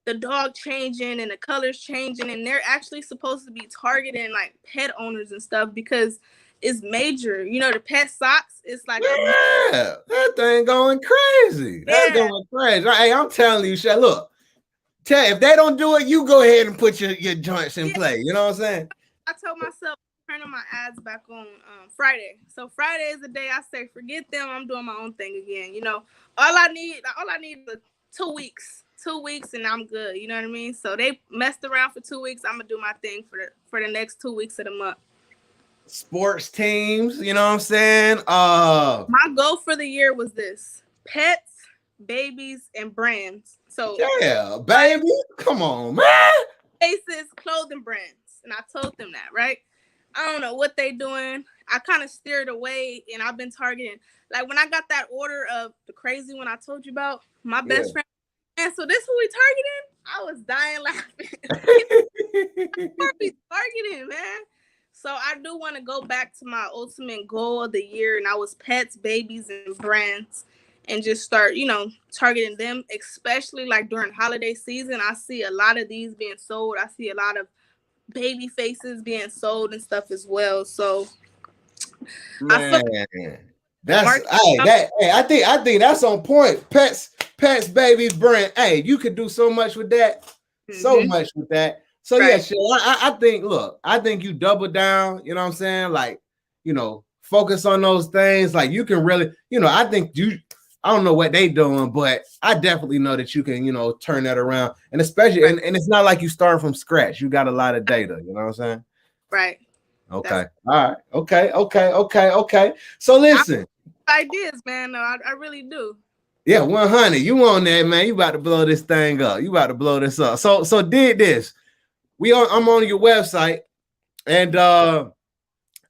the dog changing and the colors changing, and they're actually supposed to be targeting like pet owners and stuff because it's major. You know, the pet socks, it's like that thing going crazy. That's going crazy. Hey, I'm telling you, Shay, look, if they don't do it, you go ahead and put your joints in play. You know what I'm saying? I told myself turning my ads back on Friday. So Friday is the day I say, forget them. I'm doing my own thing again. You know, all I need is 2 weeks. 2 weeks and I'm good. You know what I mean? So they messed around for 2 weeks. I'm gonna do my thing for the next 2 weeks of the month. Sports teams, you know what I'm saying? My goal for the year was this: pets, babies, and brands. So yeah, baby, come on, man. Faces, clothing brands. And I told them that, right? I don't know what they doing. I kind of steered away and I've been targeting. Like when I got that order of the crazy one I told you about, my best friend. And so this who we targeting? I was dying laughing. What we targeting, man? So I do want to go back to my ultimate goal of the year, and I was pets, babies, and brands, and just start, you know, targeting them, especially like during holiday season. I see a lot of these being sold. I see a lot of baby faces being sold and stuff as well. So man, I think that's on point. Pets, babies, brand. Hey, you could do so much with that. So much with that. So yeah, I think you double down, you know what I'm saying? Like, you know, focus on those things. Like you can really, you know, I don't know what they doing, but I definitely know that you can, you know, turn that around. And especially, and it's not like you start from scratch. You got a lot of data, you know what I'm saying? Right. Okay. All right. Okay. So listen. Ideas, man. No, I really do. Yeah, 100. You on that, man. You about to blow this thing up. You about to blow this up. So did this. I'm on your website, and so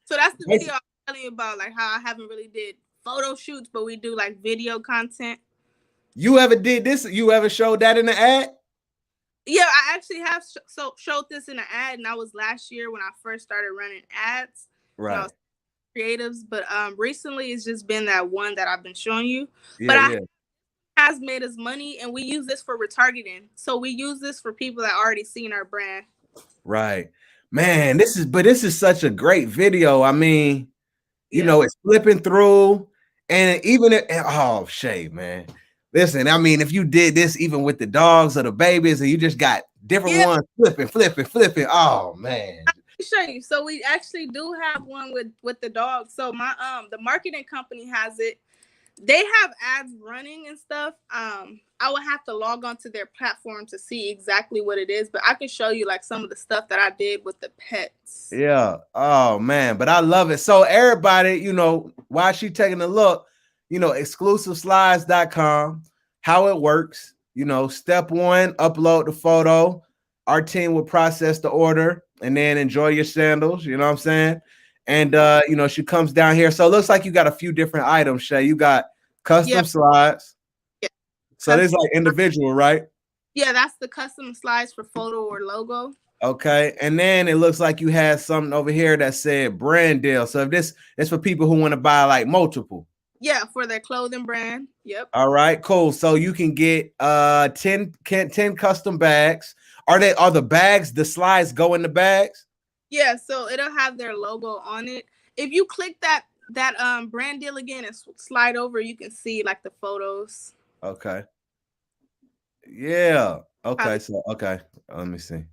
that's the video I'm telling you about, like how I haven't really did photo shoots, but we do like video content. You ever did this? You ever showed that in the ad? Yeah, I actually have showed this in an ad, and that was last year when I first started running ads. Right. Creatives, but recently it's just been that one that I've been showing you. Yeah, has made us money, and we use this for retargeting. So we use this for people that already seen our brand. Right, man. This is such a great video. I mean, you know, it's flipping through, and even Shay, man. Listen, I mean, if you did this even with the dogs or the babies, and you just got different ones flipping. Oh man. Show you. So we actually do have one with the dogs. So my the marketing company has it. They have ads running and stuff. I would have to log on to their platform to see exactly what it is, but I can show you like some of the stuff that I did with the pets. Yeah. Oh man, but I love it. So everybody, you know, while she taking a look, you know, exclusiveslides.com, how it works. You know, step one, upload the photo. Our team will process the order and then enjoy your sandals. You know what I'm saying? And you know, she comes down here. So it looks like you got a few different items, Shay. You got custom slides. Yeah. So there's like individual, right? Yeah, that's the custom slides for photo or logo. Okay. And then it looks like you had something over here that said brand deal. So if this is for people who want to buy like multiple. Yeah, for their clothing brand. Yep. All right, cool. So you can get 10 custom bags. Are the bags, the slides go in the bags? Yeah, so it'll have their logo on it. If you click that brand deal again and slide over, you can see like the photos. Okay. Yeah. Okay. So let me see.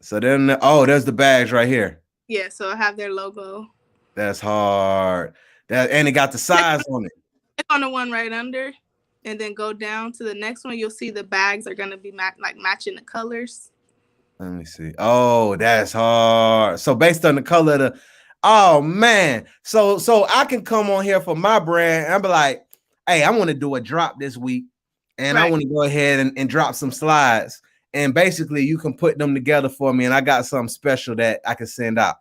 So then there's the bags right here. Yeah, so I have their logo. That's hard. And it got the size on it. Click on the one right under, and then go down to the next one. You'll see the bags are gonna be matching the colors. Let me see. Oh, that's hard. So based on the color of the, oh man. So I can come on here for my brand and I'll be like, hey, I want to do a drop this week. And I want to go ahead and drop some slides. And basically you can put them together for me. And I got something special that I can send out.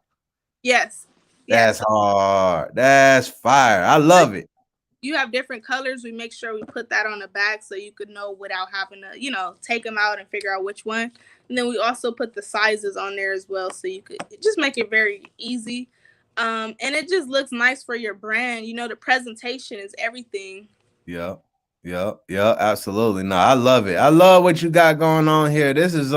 Yes. That's hard. That's fire. I love it. you have different colors, we make sure we put that on the back so you could know without having to, take them out and figure out which one. And then we also put the sizes on there as well, so you could just make it very easy. And it just looks nice for your brand. The presentation is everything. Yeah. Yeah. Yeah. Absolutely. No, I love it. I love what you got going on here. This is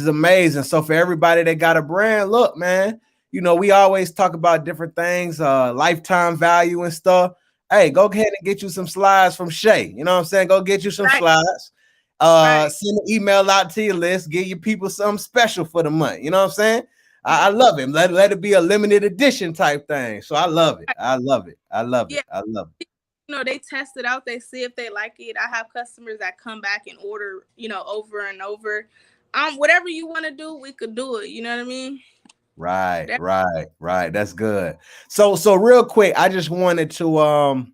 amazing. So for everybody that got a brand, look, man, we always talk about different things, lifetime value and stuff. Hey, go ahead and get you some slides from Shay. You know what I'm saying? Go get you some slides. Send an email out to your list. Give your people something special for the month. You know what I'm saying? I love it. Let it be a limited edition type thing. So I love it. I love it. I love it. I love it. They test it out. They see if they like it. I have customers that come back and order, over and over. Whatever you want to do, we could do it. You know what I mean? Right. That's good. So real quick, I just wanted to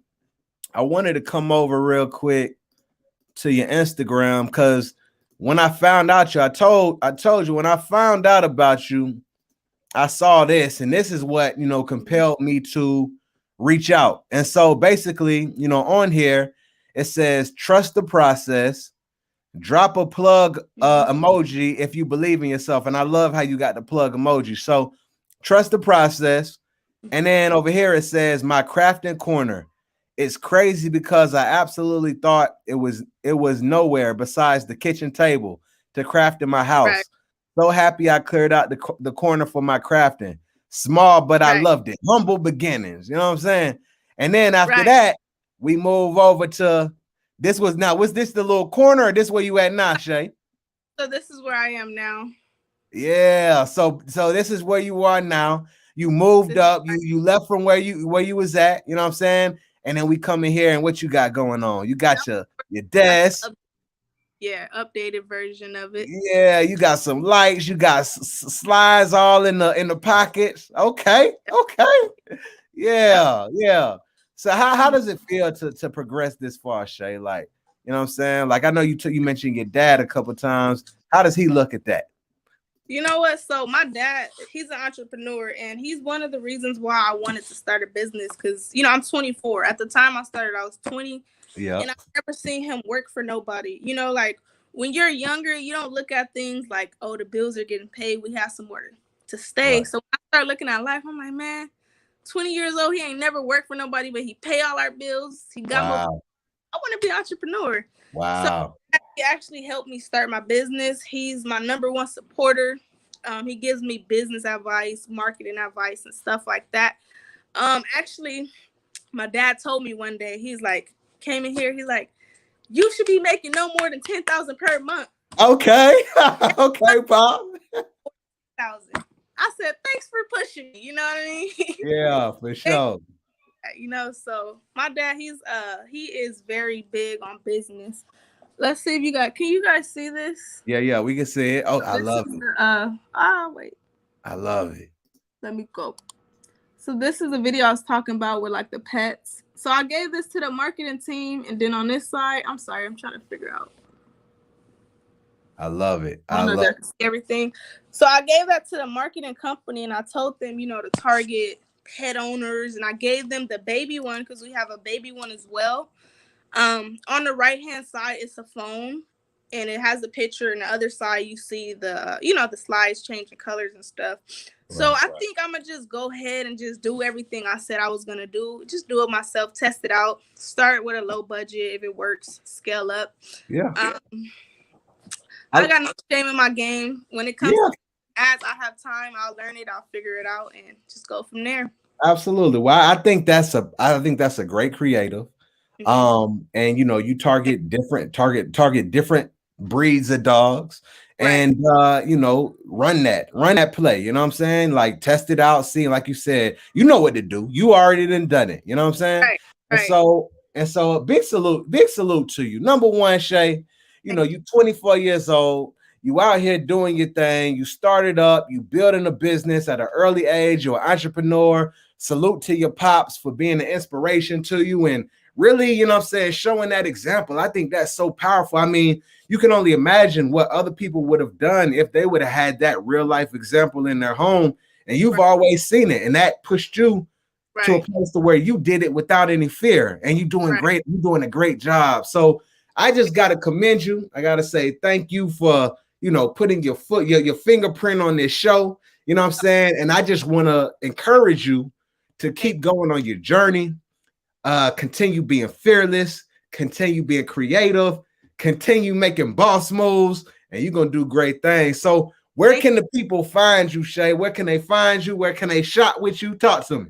come over real quick to your Instagram, because when I found out you, I told you when I found out about you, I saw this, and this is what compelled me to reach out. And so basically, on here it says trust the process. Drop a plug emoji if you believe in yourself. And I love how you got the plug emoji. So trust the process. And then over here it says my crafting corner. It's crazy because I absolutely thought it was nowhere besides the kitchen table to craft in my house. Right. So happy I cleared out the corner for my crafting. Small, but I loved it. Humble beginnings. You know what I'm saying? And then after that, we move over to was this the little corner, or this where you at now, Shay? So this is where I am now. Yeah. So this is where you are now. You moved up. You left from where you was at. You know what I'm saying? And then we come in here, and what you got going on? You got your desk. Yeah, updated version of it. Yeah, you got some lights. You got slides all in the pockets. Okay. Yeah. So how does it feel to progress this far, Shay? Like, you know what I'm saying? Like, I know you mentioned your dad a couple times. How does he look at that? You know what? So my dad, he's an entrepreneur, and he's one of the reasons why I wanted to start a business, because, I'm 24. At the time I started, I was 20. Yeah. And I've never seen him work for nobody. Like when you're younger, you don't look at things like, oh, the bills are getting paid, we have somewhere to stay. Right. So when I start looking at life, I'm like, man, 20 years old, he ain't never worked for nobody, but he pay all our bills. He got more. I want to be an entrepreneur. Wow. So he actually helped me start my business. He's my number one supporter. He gives me business advice, marketing advice, and stuff like that. Actually, my dad told me one day, he's like, came in here, he's like, you should be making no more than $10,000 per month. Okay. Okay, Bob. I said, thanks for pushing me. You know what I mean? Yeah, for sure. So my dad, he is very big on business. Let's see if can you guys see this? Yeah, we can see it. Oh, I love it. Wait. I love it. Let me go. So this is a video I was talking about with like the pets. So I gave this to the marketing team, and then on this side, I'm sorry, I'm trying to figure out. I love it. I love everything. So I gave that to the marketing company, and I told them, to target pet owners, and I gave them the baby one because we have a baby one as well. On the right hand side, it's a phone, and it has a picture, and the other side you see the the slides changing colors and stuff. So I think I'm gonna just go ahead and just do everything I said I was gonna do. Just do it myself, test it out, start with a low budget. If it works, scale up. Yeah. I got no shame in my game. When it comes to ads, I have time, I'll learn it, I'll figure it out, and just go from there. Absolutely. Well, I think that's a great creative. Mm-hmm. And you target different breeds of dogs, and run that play. You know what I'm saying? Like, test it out, see, like you said, you know what to do. You already done it. You know what I'm saying? Right. And so big salute to you. Number one, Shay, you 24 years old. You out here doing your thing. You started up. You building a business at an early age. You're an entrepreneur. Salute to your pops for being an inspiration to you, and really, showing that example. I think that's so powerful. I mean, you can only imagine what other people would have done if they would have had that real life example in their home, and you've always seen it, and that pushed you to a Right. place to where you did it without any fear, and you're doing Right. great. You're doing a great job. So I just got to commend you. I got to say thank you for, putting your fingerprint on this show. You know what I'm saying? And I just want to encourage you to keep going on your journey. Continue being fearless, continue being creative, continue making boss moves, and you're gonna do great things. So where can the people find you, Shay? Where can they find you? Where can they shop with you? Talk to me.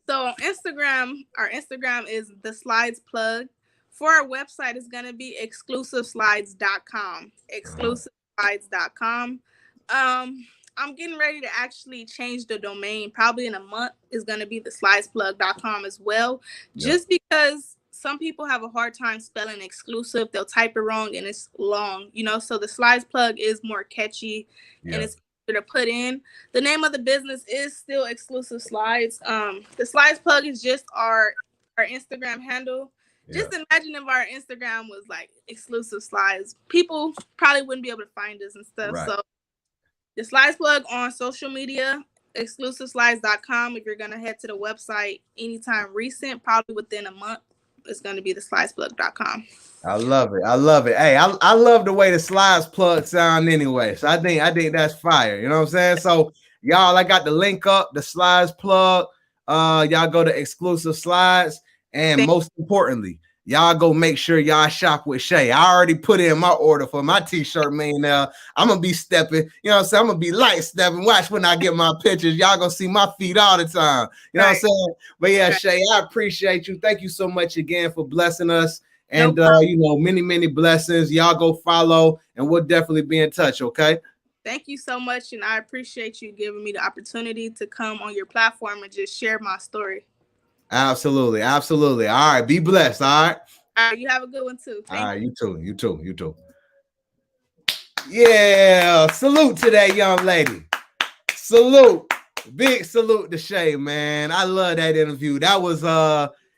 So on Instagram, our Instagram is the Slides Plug. For our website, it's gonna be exclusiveslides.com. Exclusiveslides.com. I'm getting ready to actually change the domain. Probably in a month is gonna be the slidesplug.com as well. Just because some people have a hard time spelling exclusive. They'll type it wrong and it's long, so the Slides Plug is more catchy and it's easier to put in. The name of the business is still Exclusive Slides. The Slides Plug is just our Instagram handle. Just imagine if our Instagram was like Exclusive Slides. People probably wouldn't be able to find us and stuff. Right. So the Slides Plug on social media, exclusiveslides.com. If you're going to head to the website anytime recent, probably within a month, it's going to be the slidesplug.com. I love it. I love it. Hey, I love the way the Slides Plug sound anyway. So I think that's fire. You know what I'm saying? So y'all, I got the link up, the Slides Plug. Y'all go to Exclusive Slides. And most importantly, y'all go make sure y'all shop with Shay. I already put in my order for my t-shirt, man. Now I'm gonna be stepping, you know what I'm saying? I'm gonna be light stepping. Watch when I get my pictures. Y'all gonna see my feet all the time. You know what I'm saying? But yeah, Shay, I appreciate you. Thank you so much again for blessing us. And many, many blessings. Y'all go follow, and we'll definitely be in touch, okay? Thank you so much, and I appreciate you giving me the opportunity to come on your platform and just share my story. Absolutely. Absolutely. All right. Be blessed. All right. All right. You have a good one too. All right. You too. You too. You too. Yeah. Salute to that young lady. Salute. Big salute to Shay, man. I love that interview. That was,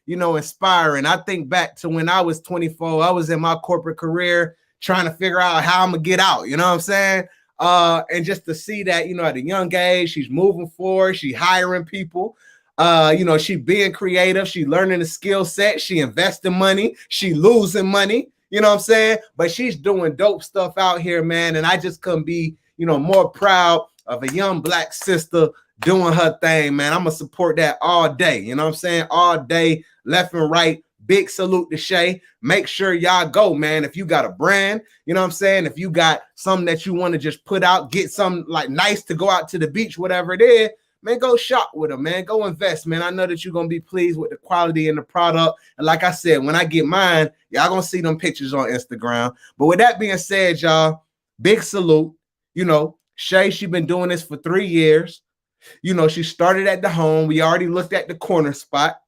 inspiring. I think back to when I was 24. I was in my corporate career trying to figure out how I'm going to get out. You know what I'm saying? And just to see that, at a young age, she's moving forward. She's hiring people. She being creative, she learning the skill set, she investing money, she losing money, you know what I'm saying? But she's doing dope stuff out here, man. And I just couldn't be, more proud of a young Black sister doing her thing, man. I'm gonna support that all day, you know what I'm saying? All day, left and right. Big salute to Shay. Make sure y'all go, man. If you got a brand, you know what I'm saying? If you got something that you want to just put out, get something like nice to go out to the beach, whatever it is, man, go shop with them, man. Go invest, man. I know that you're going to be pleased with the quality and the product. And like I said, when I get mine, y'all going to see them pictures on Instagram. But with that being said, y'all, big salute. Shay, she been doing this for 3 years. She started at the home. We already looked at the corner spot.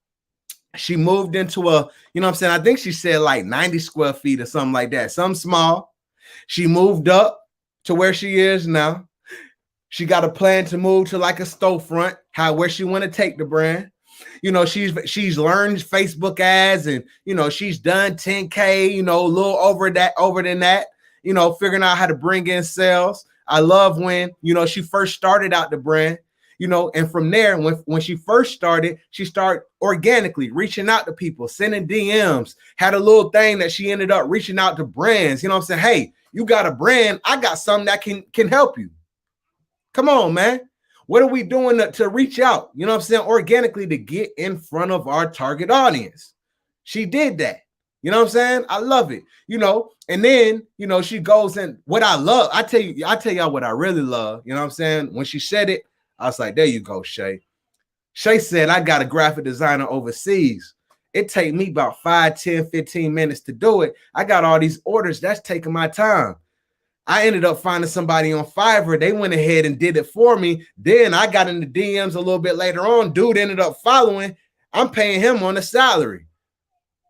She moved into a, I think she said like 90 square feet or something like that. Something small. She moved up to where she is now. She got a plan to move to like a storefront, where she want to take the brand. She's learned Facebook ads and, she's done 10K, a little over than that, figuring out how to bring in sales. I love when, she first started out the brand, and from there, when she first started, she started organically reaching out to people, sending DMs, had a little thing that she ended up reaching out to brands, hey, you got a brand, I got something that can help you. Come on, man. What are we doing to reach out? Organically to get in front of our target audience. She did that. I love it. And then, she goes in. What I love, I tell y'all what I really love. When she said it, I was like, there you go, Shay. Shay said, I got a graphic designer overseas. It take me about 5, 10, 15 minutes to do it. I got all these orders. That's taking my time. I ended up finding somebody on Fiverr. They went ahead and did it for me. Then I got in the DMs a little bit later on. Dude ended up following. I'm paying him on a salary.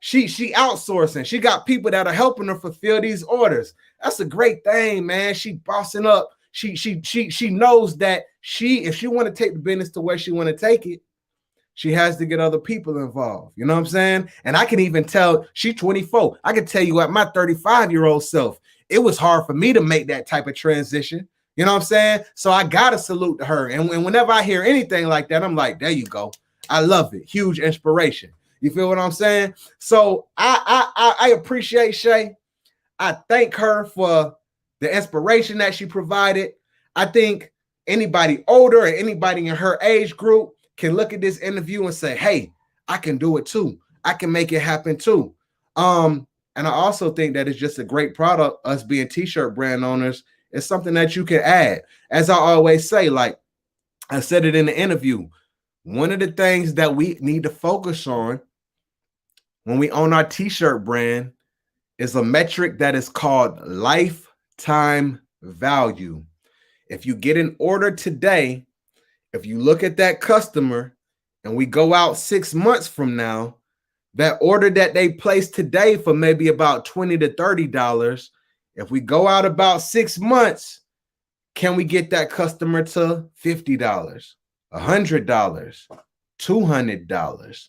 She outsourcing. She got people that are helping her fulfill these orders. That's a great thing, man. She bossing up. She knows that if she want to take the business to where she want to take it, she has to get other people involved. You know what I'm saying? And I can even tell she's 24. I can tell you at my 35-year-old self, it was hard for me to make that type of transition. You know what I'm saying? So I got to salute to her. And whenever I hear anything like that, I'm like, there you go. I love it. Huge inspiration. You feel what I'm saying? So I appreciate Shay. I thank her for the inspiration that she provided. I think anybody older and anybody in her age group can look at this interview and say, hey, I can do it too. I can make it happen too. And I also think that it's just a great product, us being t-shirt brand owners. It's something that you can add. As I always say, like I said it in the interview, one of the things that we need to focus on when we own our t-shirt brand is a metric that is called lifetime value. If you get an order today, if you look at that customer and we go out 6 months from now, that order that they placed today for maybe about $20 to $30, if we go out about 6 months, can we get that customer to $50, $100, $200,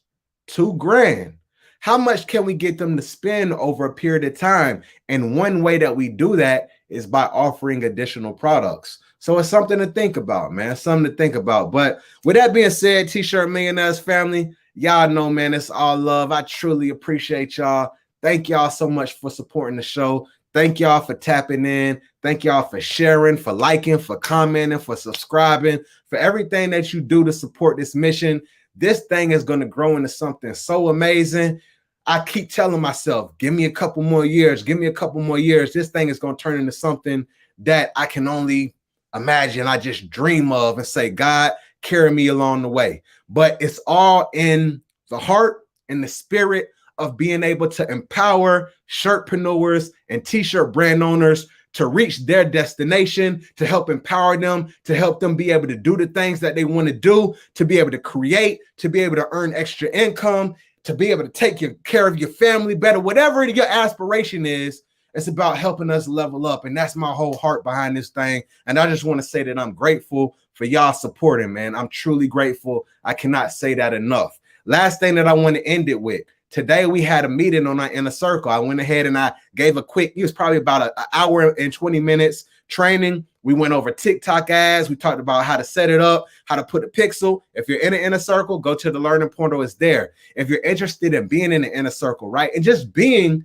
$2,000? How much can we get them to spend over a period of time? And one way that we do that is by offering additional products. So it's something to think about, man. Something to think about. But with that being said, T-Shirt Millionaires family, y'all know, man, it's all love. I truly appreciate y'all. Thank y'all so much for supporting the show. Thank y'all for tapping in. Thank y'all for sharing, for liking, for commenting, for subscribing, for everything that you do to support this mission. This thing is going to grow into something so amazing. I keep telling myself, give me a couple more years. Give me a couple more years. This thing is going to turn into something that I can only imagine. I just dream of and say, God, carry me along the way. But it's all in the heart and the spirit of being able to empower shirtpreneurs and t-shirt brand owners to reach their destination, to help empower them, to help them be able to do the things that they want to do, to be able to create, to be able to earn extra income, to be able to take care of your family better, whatever your aspiration is. It's about helping us level up. And that's my whole heart behind this thing. And I just want to say that I'm grateful for y'all supporting, man. I'm truly grateful. I cannot say that enough. Last thing that I want to end it with. Today we had a meeting on our inner circle. I went ahead and I gave a quick, it was probably about an hour and 20 minutes training. We went over TikTok ads. We talked about how to set it up, how to put a pixel. If you're in the inner circle, go to the learning portal. It's there. If you're interested in being in the inner circle, right? And just being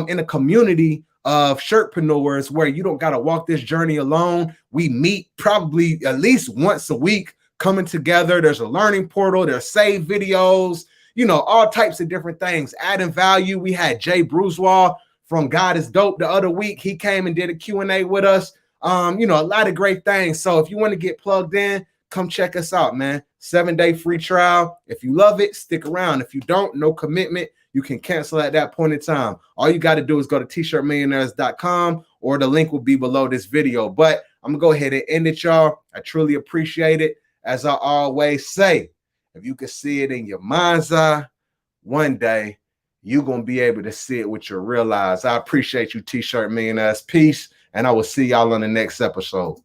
in a community of shirtpreneurs where you don't got to walk this journey alone. We meet probably at least once a week coming together. There's a learning portal. There's saved videos, all types of different things, adding value. We had Jay Brucewaw from God is Dope the other week. He came and did a Q&A with us. A lot of great things. So if you want to get plugged in, come check us out, man. 7-day free trial. If you love it, stick around. If you don't, no commitment. You can cancel at that point in time. All you got to do is go to tshirtmillionaires.com or the link will be below this video. But I'm going to go ahead and end it, y'all. I truly appreciate it. As I always say, if you can see it in your mind's eye, one day you're going to be able to see it with your real eyes. I appreciate you, T-Shirt Millionaires. Peace. And I will see y'all on the next episode.